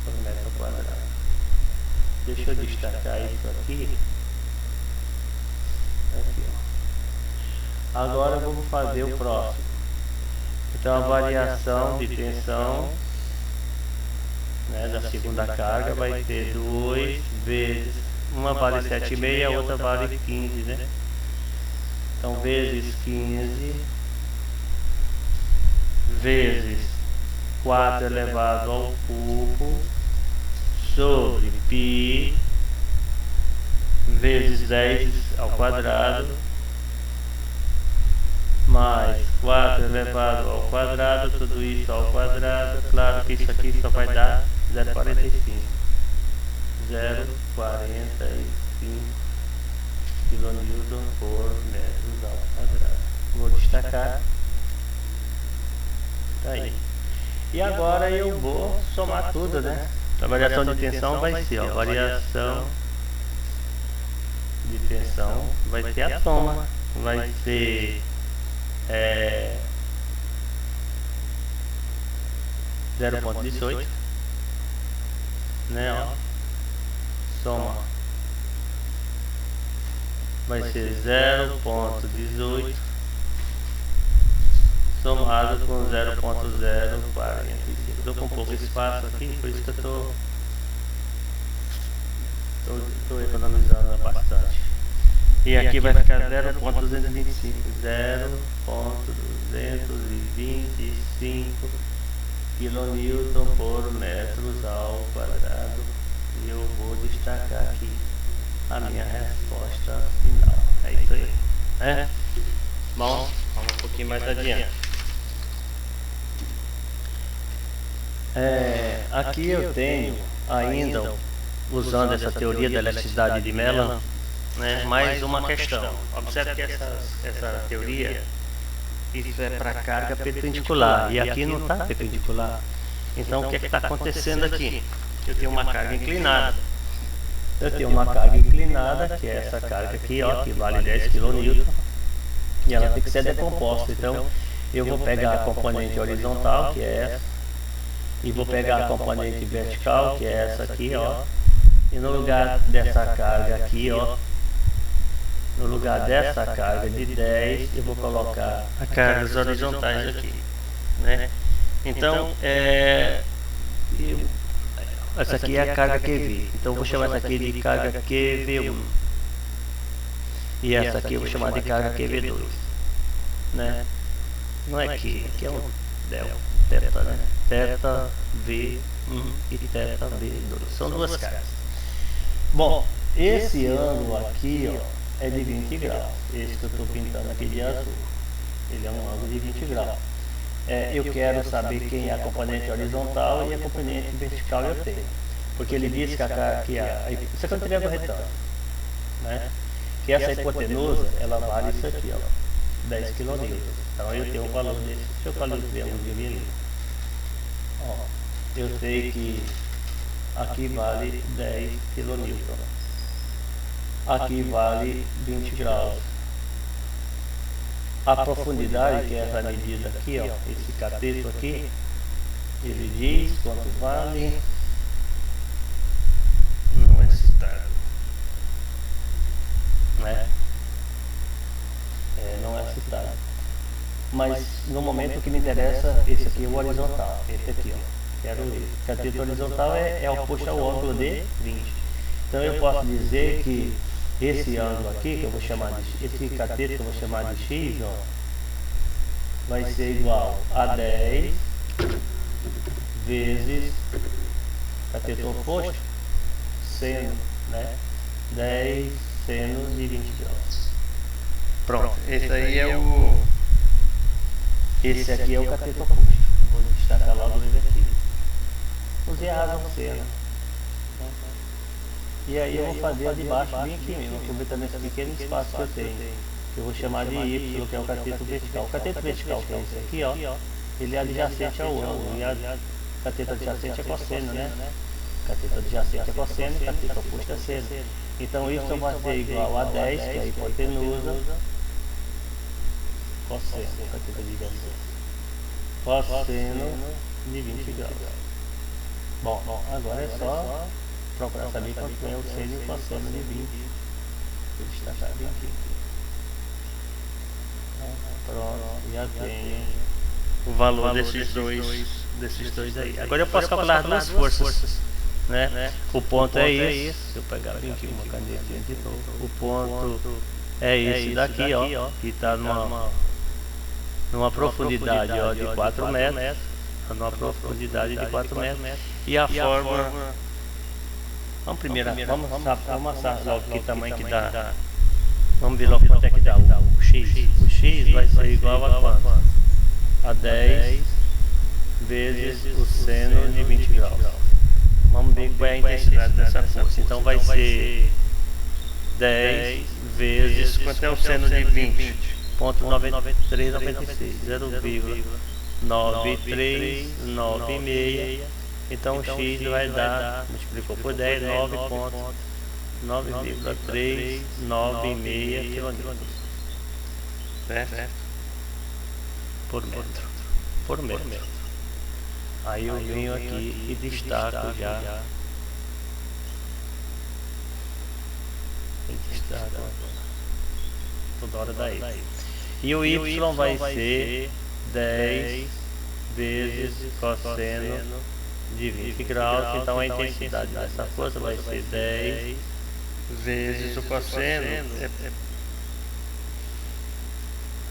por metro quadrado. Deixa eu destacar isso aqui. Aqui, ó. Agora eu vou fazer o próximo. Então a variação de tensão, né, da segunda carga vai ter 2 vezes, uma vale 7,5 e a outra vale 15, né? Então vezes 15 vezes 4 elevado ao cubo sobre π vezes 10 ao quadrado mais 4 elevado ao quadrado, tudo isso ao quadrado. Claro que isso aqui só vai dar 0,45 kN por metros ao quadrado. Vou destacar. Tá aí. E agora eu vou somar tudo, né? A variação de tensão vai ser, ó, variação de tensão vai ser a soma, vai ser 0,18, né, ó, soma vai ser 0,18 somado com 0,045. Estou com pouco espaço aqui, por isso que eu estou economizando bastante. E aqui vai ficar 0,225 kN por metros ao quadrado. E eu vou destacar aqui a minha resposta final. É isso aí, né? Bom, vamos um pouquinho mais adiante. Aqui eu tenho ainda, usando essa teoria da eletricidade de Melan, né, mais uma questão. Observe que essa teoria, isso é para carga perpendicular, e aqui não está perpendicular. Então o que está acontecendo aqui? Eu tenho uma carga inclinada. Eu tenho uma carga inclinada, que é essa carga aqui, ó, que vale 10 kN, e ela tem que ser decomposta. Então eu vou pegar a componente horizontal, que é essa, e vou pegar a componente vertical, que é essa aqui, ó, e no lugar dessa carga aqui, ó, no lugar dessa carga de 10, eu vou colocar as cargas horizontais aqui, né? Então, essa aqui é a carga QV, então eu vou chamar essa aqui de carga QV1, e essa aqui eu vou chamar de carga QV2, né? Não é Q, aqui é um teta, né? Teta V1 e teta V2, são duas cargas. Bom, esse ângulo aqui, ó, é de 20 graus, esse que eu estou pintando aqui de azul, ele é um ângulo de 20 graus. Eu quero saber quem é a componente horizontal e a componente vertical eu tenho, porque ele diz que isso aqui é um triângulo retângulo, né? Que essa hipotenusa, ela vale isso aqui, ó, 10 kN. Então eu tenho um valor desse. Se eu falar o triângulo de milímetro, ó, eu sei que aqui vale 10 kN. aqui vale 20 graus. A profundidade, que é essa medida aqui, ó, esse cateto aqui, ele diz quanto vale. Não é citado, né? Não é citado. Mas no momento que me interessa, esse aqui é o horizontal, esse aqui, ó. Quero esse. Cateto horizontal é oposto ao ângulo de 20. Então eu posso dizer que esse ângulo aqui, que eu vou chamar de esse cateto que eu vou chamar de x, ó, vai ser igual a 10 vezes cateto oposto, seno, né? 10 senos de 20 graus. Pronto, esse aí é o... Esse aqui é o cateto oposto. Vou destacar logo ele aqui. Usei a razão seno. E aí eu vou fazer a de baixo bem aqui mesmo, aproveitando esse pequeno espaço que eu tenho. Eu vou chamar de Y, que é o cateto vertical. O cateto vertical, que é esse aqui, ó, ele é adjacente ao ângulo. E a cateto adjacente é cosseno, né? Cateto adjacente é cosseno, cateto oposto é seno. Então Y vai ser igual a 10, que é a hipotenusa, cosseno, cateto adjacente, cosseno de 20 graus. Bom, agora é só procurar saber quanto é o seno e o cosseno de 20. Vou destacar bem aqui. Pronto, já tenho o valor desses dois aí. Agora eu posso calcular duas forças, né? O ponto é esse. Se eu pegar bem aqui uma canetinha de novo, o ponto é esse daqui, ó, que está numa profundidade, ó, de 4 metros, numa profundidade de 4 metros, e a forma... Vamos amassar logo que tamanho que dá. Vamos ver logo quanto é que dá o x. O x vai ser igual a quanto? A 10 vezes o seno de 20 graus. Vamos ver qual é a intensidade dessa força. Então vai ser 10 vezes, quanto é o seno de 20? 0,9396, 0,9396. Então o x vai dar, multiplicou por 10, 9,396 kN, certo? Por metro. Aí eu venho aqui e destaco já. Toda hora daí. E o y vai ser 10 vezes cosseno de 20 graus, então a intensidade dessa força vai ser 10 vezes o cosseno.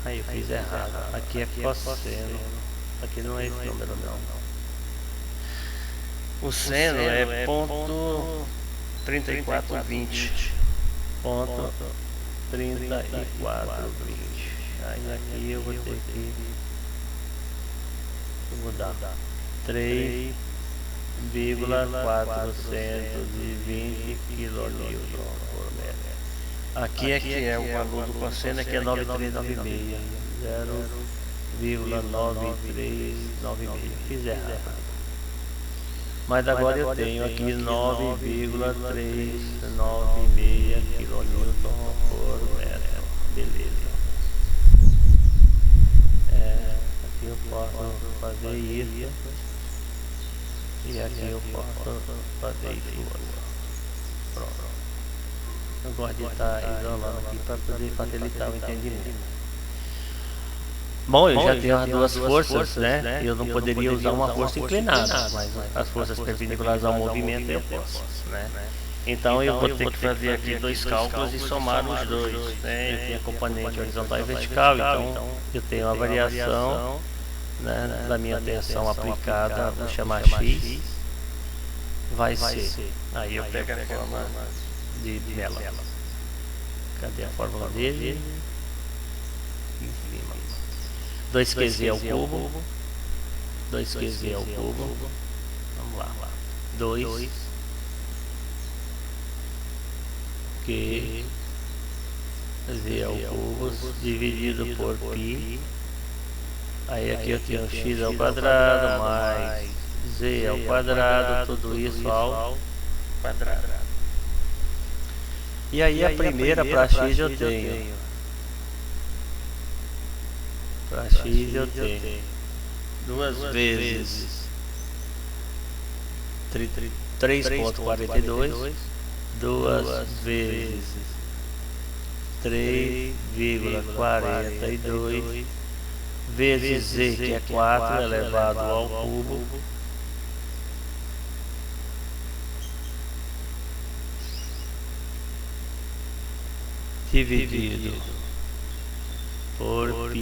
Aí eu fiz errado, aqui é cosseno, aqui não é esse número não. O seno é ponto 3420, ponto 3420. Aí aqui eu vou ter que mudar 3,420 kN por metro. Aqui é que é o valor do cosseno, aqui é 9396, 0,9396. Fiz errado. Mas agora eu tenho aqui 9,396 kN por metro. Beleza. Aqui eu posso fazer isso. E aqui eu posso fazer isso. Pronto. Eu gosto de estar isolando aqui para poder facilitar o entendimento. Bom, eu já tenho as duas forças, né? Eu não poderia usar uma força inclinada, mas as forças perpendiculares ao movimento eu posso, né? Então eu vou ter que fazer aqui dois cálculos e somar os dois, né? Eu tenho a componente horizontal e vertical, então eu tenho a variação, né, da minha tensão aplicada, vou chamar X, vai ser. Aí eu pego a forma de dela. Cadê a fórmula dele? Em cima. 2Qz ao cubo. 2Qz ao cubo. Vamos lá. 2 Q Z ao cubo dividido por π. Aí aqui eu tenho x ao quadrado mais z ao quadrado, tudo isso ao quadrado. E aí a primeira para x eu tenho. Para x eu tenho 2 vezes 3,42, 2 vezes 3,42 vezes z, que é 4 elevado ao cubo, dividido por π,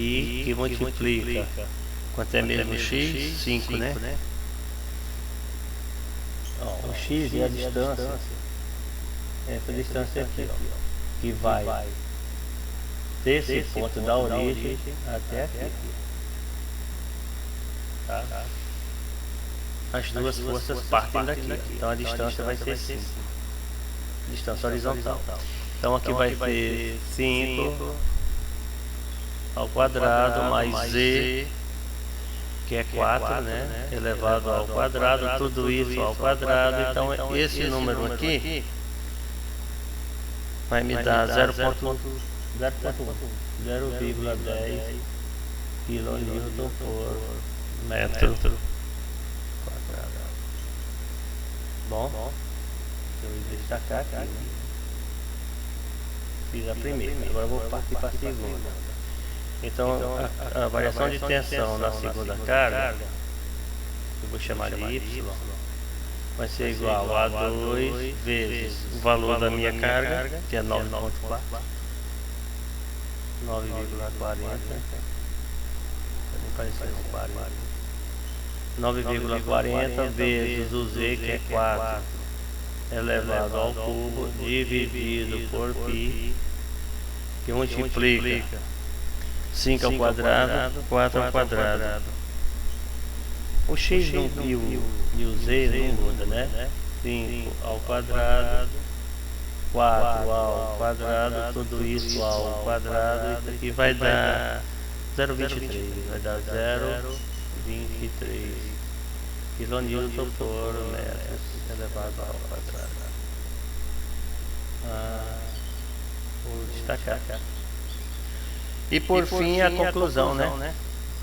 que multiplica. Quanto é mesmo x? 5, né? Ó, o x é a distância. Essa distância aqui, ó, que vai desse ponto da origem até aqui. Tá? As duas forças partem daqui. Então a distância vai ser 5. Distância horizontal. Então aqui vai ser 5 ao quadrado mais z, que é 4, né? Elevado ao quadrado, tudo isso ao quadrado. Então esse número aqui vai me dar 0,10 kN por metro quadrado. Bom, deixa eu destacar aqui, né? Fiz a primeira, agora vou partir para a segunda. Então a variação de tensão na segunda carga, eu vou chamar de y, vai ser igual a 2 vezes o valor da minha carga, que é 9,4, 9,40 vezes o z, que é 4 elevado ao cubo, dividido por π, que multiplica 5 ao quadrado, 4 ao quadrado. O x e o z não muda, né? 5 ao quadrado, 4 ao quadrado, tudo isso ao quadrado. Isso aqui vai dar 0,23, vai dar 0,23 kN por metro elevado ao quadrado. Vou destacar. E por fim a conclusão, né?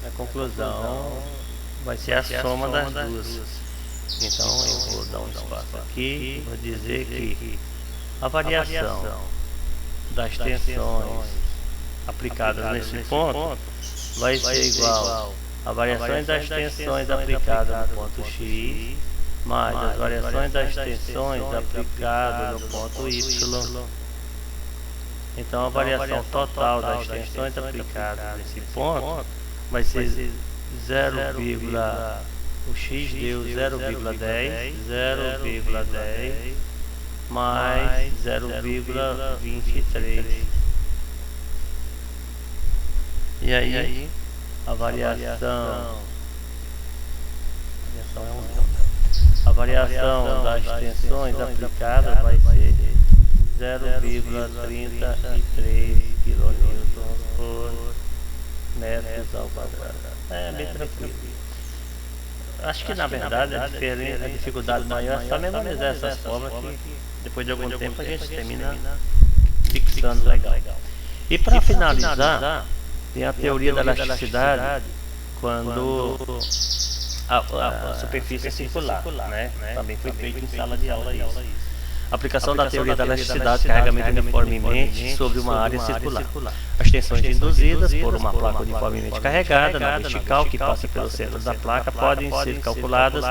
A conclusão vai ser a soma das duas. Então eu vou dar um espaço aqui e vou dizer que a variação das tensões aplicadas nesse ponto vai ser igual a variações das tensões aplicadas no ponto X mais as variações das tensões aplicadas no ponto Y. Então a variação total das tensões aplicadas nesse ponto vai ser 0, o x deu 0,10 mais 0,23. E aí a variação a variação das tensões aplicadas vai ser 0,33 kN por metros ao quadrado. É bem tranquilo. Acho que na verdade a dificuldade maior é só memorizar essas formas que depois de algum tempo a gente termina fixando legal. E para finalizar, tem a teoria da elasticidade quando a superfície é circular, né? Também foi feito em sala de aula isso. Aplicação da teoria da elasticidade, carregamento uniformemente sobre uma área circular. As tensões induzidas por uma placa uniformemente carregada na vertical que passa pelo centro da placa podem ser calculadas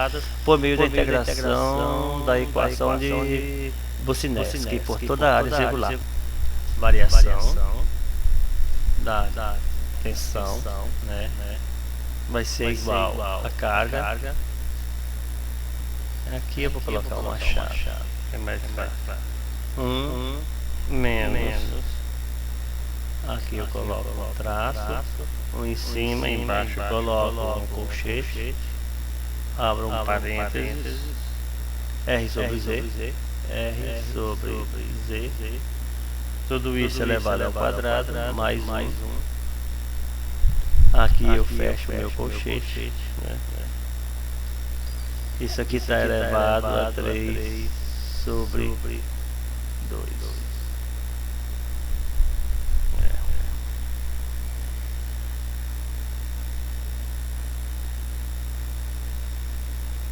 por meio da integração da equação de Boussinesq por toda a área circular. Variação da tensão, né, vai ser igual a carga. Aqui eu vou colocar uma chave. É mais fácil. Menos. Aqui eu coloco um traço. Em cima e embaixo eu coloco um colchete. Abro um parênteses. R sobre Z. R sobre Z. Tudo isso elevado ao quadrado. Mais um. Aqui eu fecho meu colchete. Né? Isso aqui está elevado a 3 sobre 2.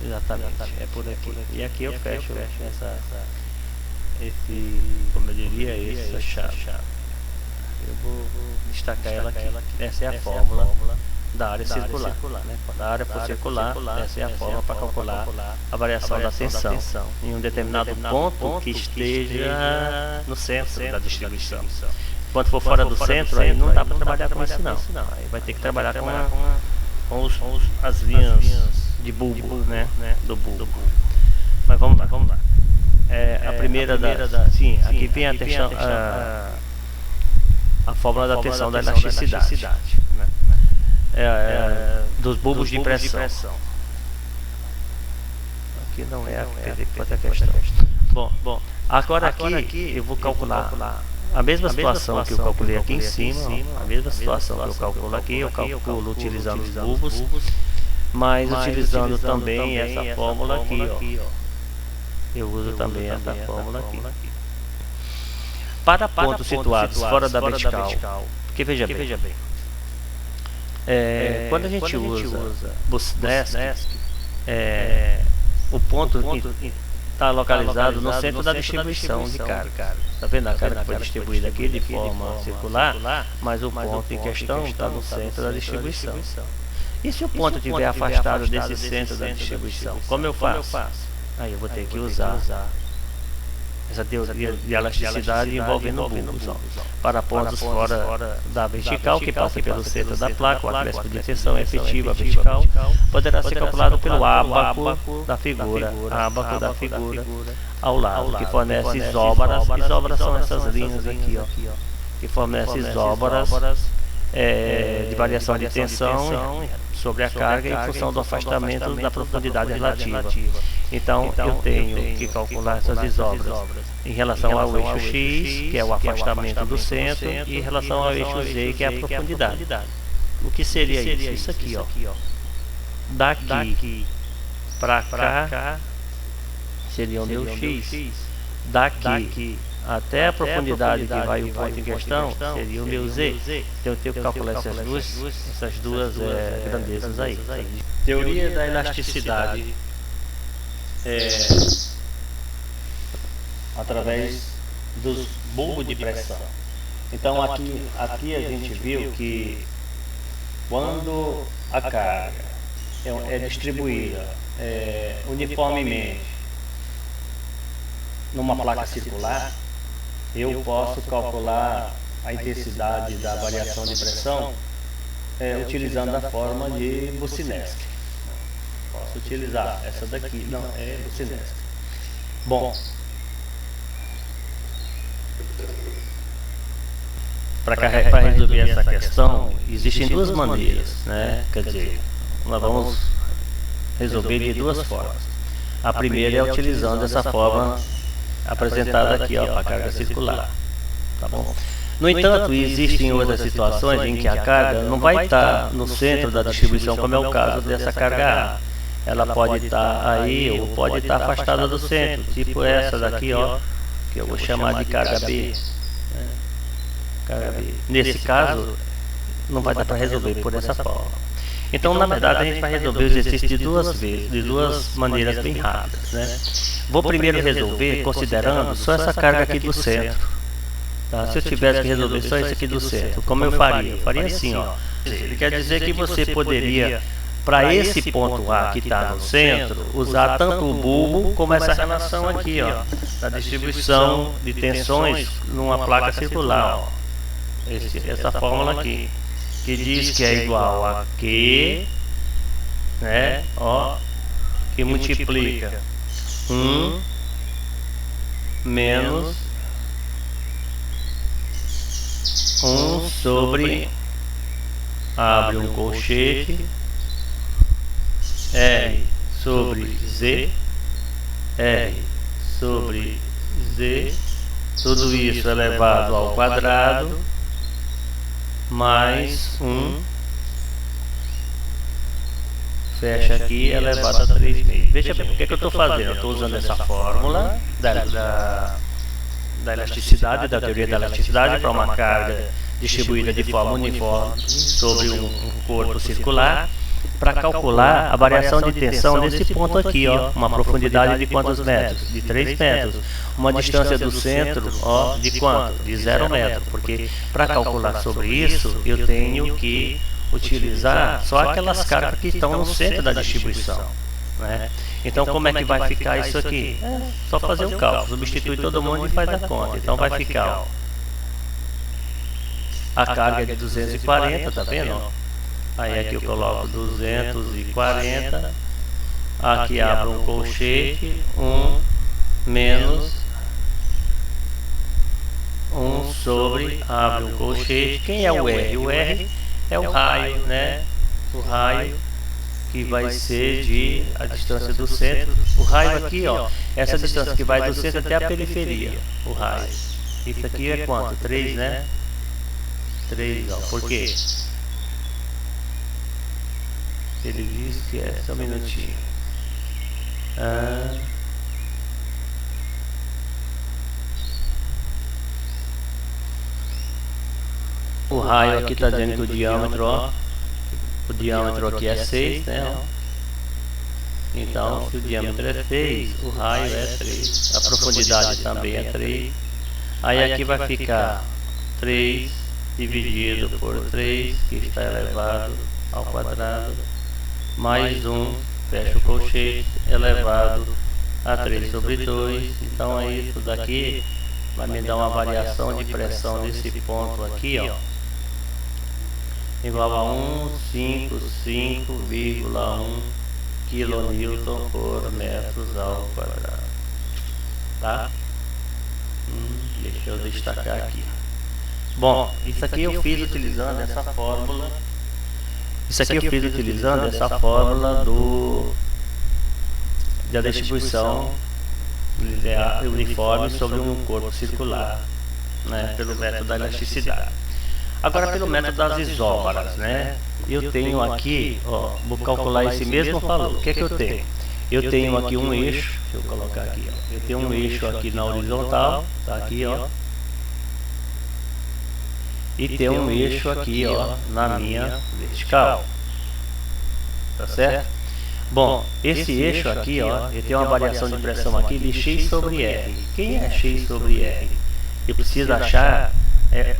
Exatamente, é por aqui. E aqui eu fecho como eu diria, essa chave. Eu vou destacar ela aqui. Essa é a fórmula da área circular. Né? Quando a área for circular, essa é a fórmula para calcular a variação da tensão em um determinado ponto que esteja no centro da distribuição. Quando for fora do centro, aí não dá para trabalhar com isso não. Aí vai ter que trabalhar com as linhas de bulbo, né? Do bulbo. Mas vamos lá. A primeira sim, aqui vem a fórmula da tensão da elasticidade, né? Dos bulbos de pressão. Aqui não é a questão. Bom, agora aqui eu vou calcular a mesma situação que eu calculei aqui em cima, a mesma situação que eu calculo aqui, eu calculo utilizando os bulbos, mas utilizando também essa fórmula aqui, ó. Eu uso também essa fórmula aqui. Para pontos situados fora da vertical, porque veja bem, quando a gente usa Busdesk, o ponto está localizado no centro da distribuição de carga. Está vendo a carga que foi distribuída aqui de forma circular, mas o ponto em questão está no centro da distribuição. E se o ponto estiver afastado desse centro da distribuição, como eu faço? Aí eu vou ter que usar essa teoria de elasticidade envolvendo bulbos. Para pontos fora da vertical, que passa pelo centro da placa, o acréscimo de tensão efetiva vertical poderá ser calculado pelo ábaco da figura, ao lado, que fornece isóbaras. Isóbaras são essas linhas aqui, ó, que fornece isóbaras de variação de tensão sobre a carga em função do afastamento da profundidade relativa. Então eu tenho que calcular essas isóbaras em relação ao eixo X, que é o afastamento do centro, e em relação ao eixo Z, que é a profundidade. O que seria isso? Isso aqui, ó. Daqui para cá seria o meu X. Daqui até a profundidade que vai o ponto em questão seria o meu Z. Então eu tenho que calcular essas duas grandezas aí. Teoria da elasticidade através dos bulbos de pressão. Então aqui a gente viu que quando a carga é distribuída uniformemente numa placa circular, eu posso calcular a intensidade da variação de pressão utilizando a forma de Boussinesq. Posso utilizar essa daqui, não, é Boussinesq. Bom, para resolver essa questão, existem duas maneiras, né? Quer dizer, nós vamos resolver de duas formas. A primeira é utilizando essa forma apresentada aqui, ó, para a carga circular, tá bom? No entanto, existem outras situações em que a carga não vai estar no centro da distribuição, como é o caso dessa carga A. Ela pode estar aí ou pode estar afastada do centro, tipo essa daqui, ó, que eu vou chamar de carga B. Carga B. Nesse caso, não vai dar para resolver por essa forma. Então, na verdade, a gente vai resolver o exercício de duas maneiras bem rápidas, né? Vou primeiro resolver considerando só essa carga aqui do centro. Tá? Se eu tivesse que resolver só isso aqui do centro, como eu faria? Eu faria assim, ó. Ele quer dizer que você poderia, para esse ponto A que está no centro, usar tanto o bulbo como essa relação aqui, ó, da distribuição de tensões numa placa circular, ó. Essa fórmula aqui, que diz que é igual a Q, né, ó, que multiplica 1 menos 1 sobre, abre um colchete, R sobre Z, tudo isso elevado ao quadrado, mais 1, fecha aqui, elevado a 3 meios. Veja bem, o que eu estou fazendo? Eu estou usando essa fórmula da elasticidade, da teoria da elasticidade, para uma carga distribuída de forma uniforme sobre um corpo circular, para calcular a variação de tensão nesse ponto aqui, ó, uma profundidade de quantos metros? De 3 metros. Uma distância do centro, ó, de quanto? De 0 metro, porque para calcular sobre isso, eu tenho que utilizar só aquelas cargas que estão no centro da distribuição, né? Então como é que vai ficar isso aqui? É só fazer o cálculo, substitui todo mundo e faz a conta. Então vai ficar, ó, a carga é de 240, tá vendo? Aí aqui eu coloco 240, aqui abro um colchete, 1 menos 1 sobre, abre um colchete. Quem é o R? O R é o raio, né? O raio que vai ser de a distância do centro. O raio aqui, ó, essa distância que vai do centro até a periferia, o raio. Isso aqui é quanto? 3, né? 3, ó. Por quê? Ele diz que é, só um minutinho. O raio aqui está dizendo que o diâmetro, ó, o diâmetro aqui é 6, né? Ó. Então, se o diâmetro é 6, o raio é 3. A profundidade também é 3. Aí aqui vai ficar 3 dividido por 3, que está elevado ao quadrado, mais 1, fecha o colchete, elevado a 3 sobre 2. Então é isso daqui, vai me dar uma variação de pressão nesse ponto aqui, ó, igual a 155,1 kN por metros ao quadrado, tá? Deixa eu destacar aqui. Bom, isso aqui eu fiz utilizando essa fórmula. Isso aqui eu fiz utilizando essa fórmula da distribuição uniforme sobre um corpo circular, né, pelo método da elasticidade. Agora, pelo método das isóbaras, né, eu tenho aqui, ó, vou calcular esse mesmo valor. O que é que eu tenho? Eu tenho aqui um eixo, deixa eu colocar aqui, ó, eu tenho um eixo aqui na horizontal, tá aqui, ó, e tem um eixo aqui, ó, na minha vertical, tá certo? Bom, esse eixo aqui, ó, ele tem uma variação de pressão aqui de x sobre r. Quem é x sobre r? Eu preciso achar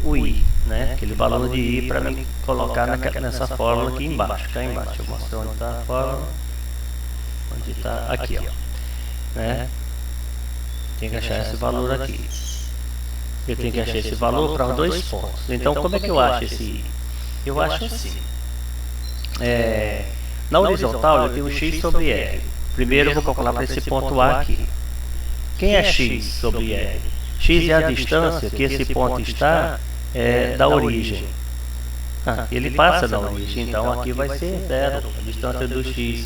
o I, né? Aquele valor de I para mim colocar nessa fórmula aqui embaixo. Cá embaixo, eu mostro onde está a fórmula. Onde está? Aqui, ó, né? Tem que achar esse valor aqui. Eu tenho que achar esse valor para os dois pontos. Então, como é que eu acho esse I? Eu acho assim. Na horizontal, eu tenho x sobre r. Primeiro, eu vou calcular para esse ponto A aqui. Quem é x sobre r? X é a distância que esse ponto está da origem. Ele passa da origem, então aqui vai ser 0, a distância do x.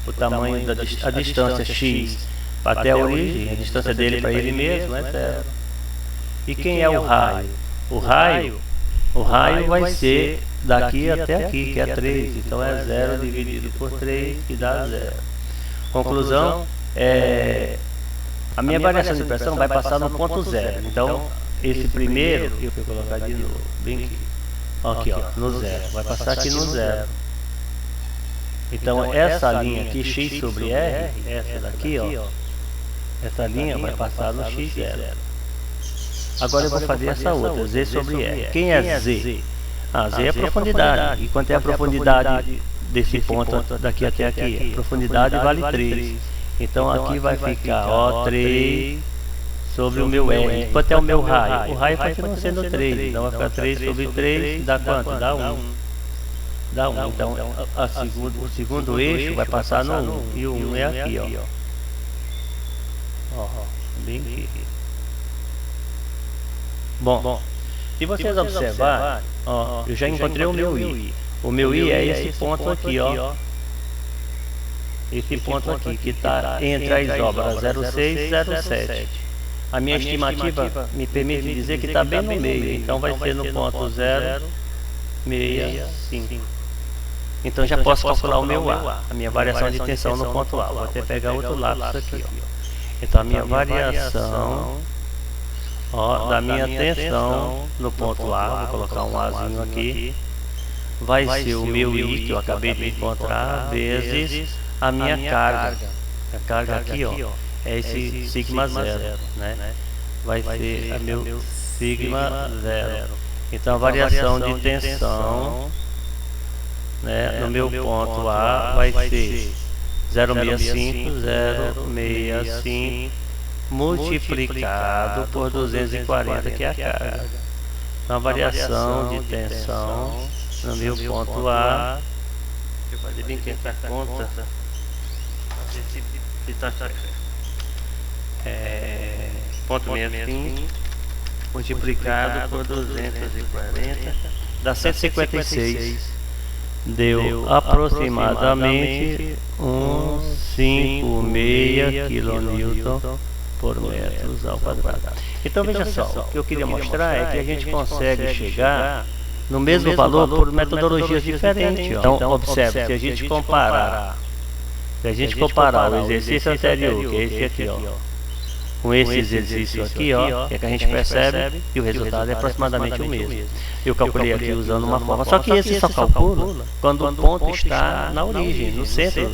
O tamanho a distância x até a origem, a distância dele para ele mesmo é 0. E quem é o raio? O raio vai ser daqui até aqui, que é 3. Então é 0 dividido por 3, que dá 0. Conclusão, a minha variação de pressão vai passar no ponto 0. Então, esse primeiro, eu vou colocar de novo, bem aqui, ó, no 0. Vai passar aqui no 0. Então, essa linha aqui, x sobre r, essa daqui, ó, essa linha vai passar no x0. Agora eu vou fazer essa outra, z sobre r. Quem é z? Z é a profundidade. E quanto é a profundidade desse ponto daqui até aqui? A profundidade vale 3. Então aqui vai ficar, ó, 3 sobre o meu R. Quanto é o meu raio? O raio continua sendo 3. Então vai ficar 3 sobre 3, dá quanto? Dá 1. Dá 1. Então o segundo eixo vai passar no 1. E o 1 é aqui, ó. Ó, bem aqui. Bom, se vocês observarem, ó, eu já encontrei o meu I. O meu I é esse ponto aqui, ó. Esse ponto aqui, que está entre a isóbara 06 e 07. A minha estimativa me permite dizer que está bem no meio. Então vai ser no ponto 0,65. Então já posso calcular o meu A. A minha variação de tensão no ponto A. Vou até pegar outro lápis aqui, ó. Então a minha variação, ó, da minha tensão no ponto A, vou colocar um Azinho aqui. vai ser o meu I, que eu acabei de encontrar, vezes a minha carga. A carga aqui, ó, é esse sigma zero, né? Vai ser a meu sigma zero. Então a variação de tensão, né, no meu ponto A vai ser 0,65 multiplicado por 240, que é a carga. Então a variação de tensão no meu ponto A, deixa eu fazer bem que a conta, ponto 65 multiplicado por 240 dá 156. Deu aproximadamente 156 kN por metros ao quadrado. Então veja só, o que eu queria mostrar é que a gente consegue chegar no mesmo valor por metodologias diferentes. Então observe, se a gente comparar o exercício anterior, que é esse aqui, ó, com esse exercício aqui, ó, que é que a gente percebe que o resultado é aproximadamente o mesmo. Eu calculei aqui usando uma forma, só que esse só calcula quando o ponto está na origem, no centro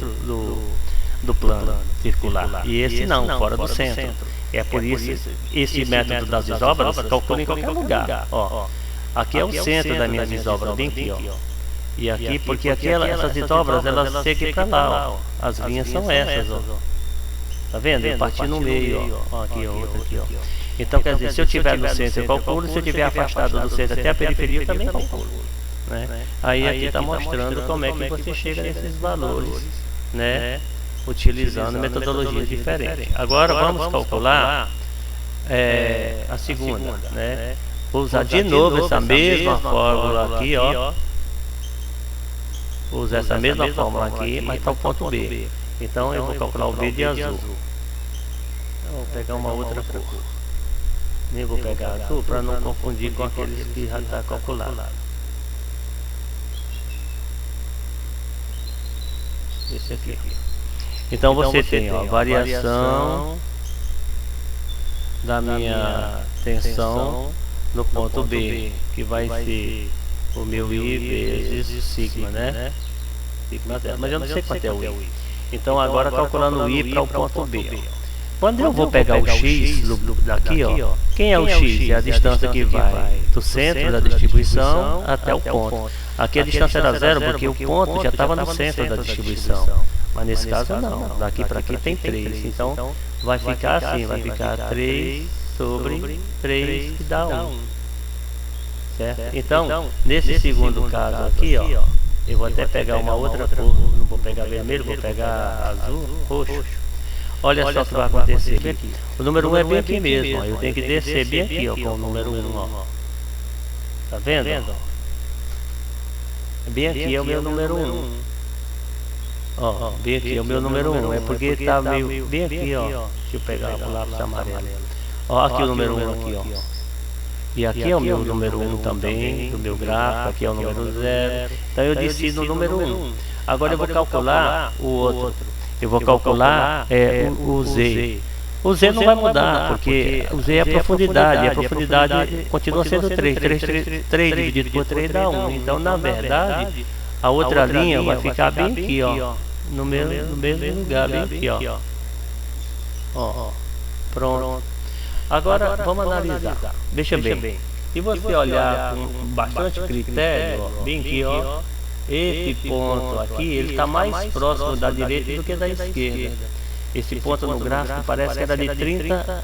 do plano circular, e esse não, fora do centro. É por isso esse método das desobras calcula em qualquer lugar. Ó, aqui é o centro da minha desobra, bem aqui, ó. E aqui, porque aqui essas desobras elas seguem para lá, ó. As linhas são essas, ó. Tá vendo? Eu parti no meio, ó. Aqui, ó, outra aqui, ó. Então, quer dizer, se eu estiver no centro, eu calculo. Se eu estiver afastado do centro até a periferia, eu também calculo, né? Aí aqui está mostrando como é que você chega nesses valores, né? Utilizando metodologias diferentes. Agora, vamos calcular a segunda, né? Vou usar de novo essa mesma fórmula aqui, ó. Vou usar essa mesma fórmula aqui, mas para o ponto B. Então eu vou calcular o B de azul. Eu vou pegar uma outra cor. Nem vou pegar azul para não confundir com aqueles que já está calculado. Esse aqui. Então você tem a variação da minha tensão no ponto B, que vai ser o meu I vezes sigma, né? Sigma zero. Mas eu não sei quanto é o I. Então agora calculando o I para o ponto B. Quando eu vou pegar o X daqui, ó, quem é o X? É a distância que vai do centro da distribuição até o ponto. Aqui a distância era zero porque o ponto já estava no centro da distribuição. Mas nesse caso não, daqui para aqui tem 3. Então vai ficar assim, vai ficar 3 sobre 3 que dá 1. Certo? Então, nesse segundo caso aqui, ó, eu vou até pegar uma outra cor, não vou pegar vermelho, vou pegar azul, roxo. Olha só o que vai acontecer aqui. O número 1 é bem aqui mesmo, ó. Eu tenho que descer bem aqui, ó, com o número 1, ó. Tá vendo? Bem aqui é o meu número 1. Ó, bem aqui é o meu número 1. É porque tá meio bem aqui, ó. Deixa eu pegar o lápis amarelo. Ó, aqui o número 1 aqui, ó. E aqui é o meu número 1 também, do meu gráfico, aqui é o número 0. Então eu desci no número 1. Agora eu vou calcular o outro. Eu vou calcular o Z. O Z não vai mudar, porque o Z é a profundidade. E a profundidade continua sendo 3. 3 dividido por 3 dá 1. Então, na verdade, a outra linha vai ficar bem aqui, ó. No mesmo lugar, bem aqui, ó. Ó, pronto. Agora, vamos analisar. Veja bem. Se você olhar com bastante critério, ó, bem aqui, ó. Esse ponto aqui, ele está mais próximo da direita do que da esquerda. Esse ponto no gráfico parece que era de 30.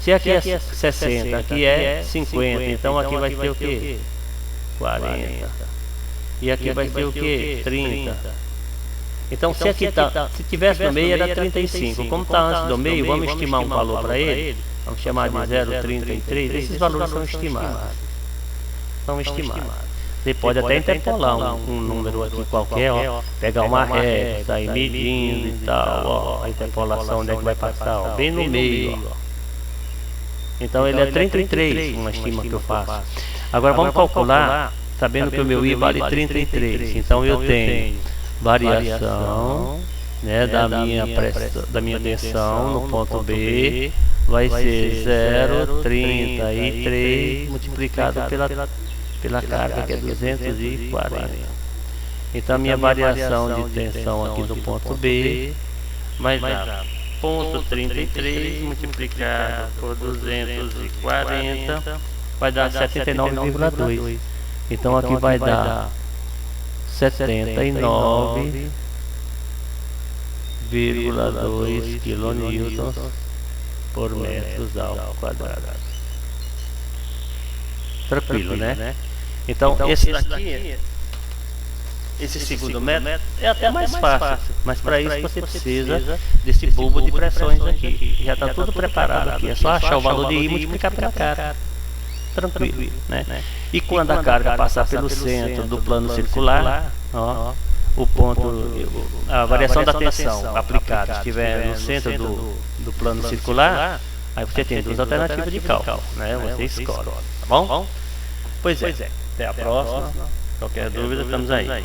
Se aqui é 60, aqui é 50. Então aqui vai ser o que? 40. E aqui vai ser o que? 30. Então se aqui tá, se tivesse no meio era 35. Como está antes do meio, vamos estimar um valor para ele. Vamos chamar de 0,33. Esses valores são estimados. São estimados. Você pode até interpolar um número aqui qualquer, ó, pegar uma régua, sair medindo e tal, ó, a interpolação onde é que vai passar, ó, bem no meio, ó. Então ele é 33, uma estima que eu faço. Agora vamos calcular, sabendo que o meu I vale 33, então eu tenho variação, né, da minha tensão no ponto B, vai ser 0,33 multiplicado pela carga, que é 240. Então a minha variação de tensão aqui do ponto B vai dar ponto 33 multiplicado por 240 vai dar 79,2. Então aqui vai dar 79,2 kN por metros ao quadrado. Tranquilo, né? Então esse daqui, esse segundo método é até mais fácil, mas para isso você precisa desse bulbo de pressões aqui. Já está tudo preparado aqui, é só achar o valor de I e multiplicar pela carga. Tranquilo, né? E quando a carga passar pelo centro do plano circular, ó, o ponto, a variação da tensão aplicada estiver no centro do plano circular, aí você tem duas alternativas de cálculo, né? Você escolhe, tá bom? Pois é, até a próxima. Qualquer dúvida, estamos aí.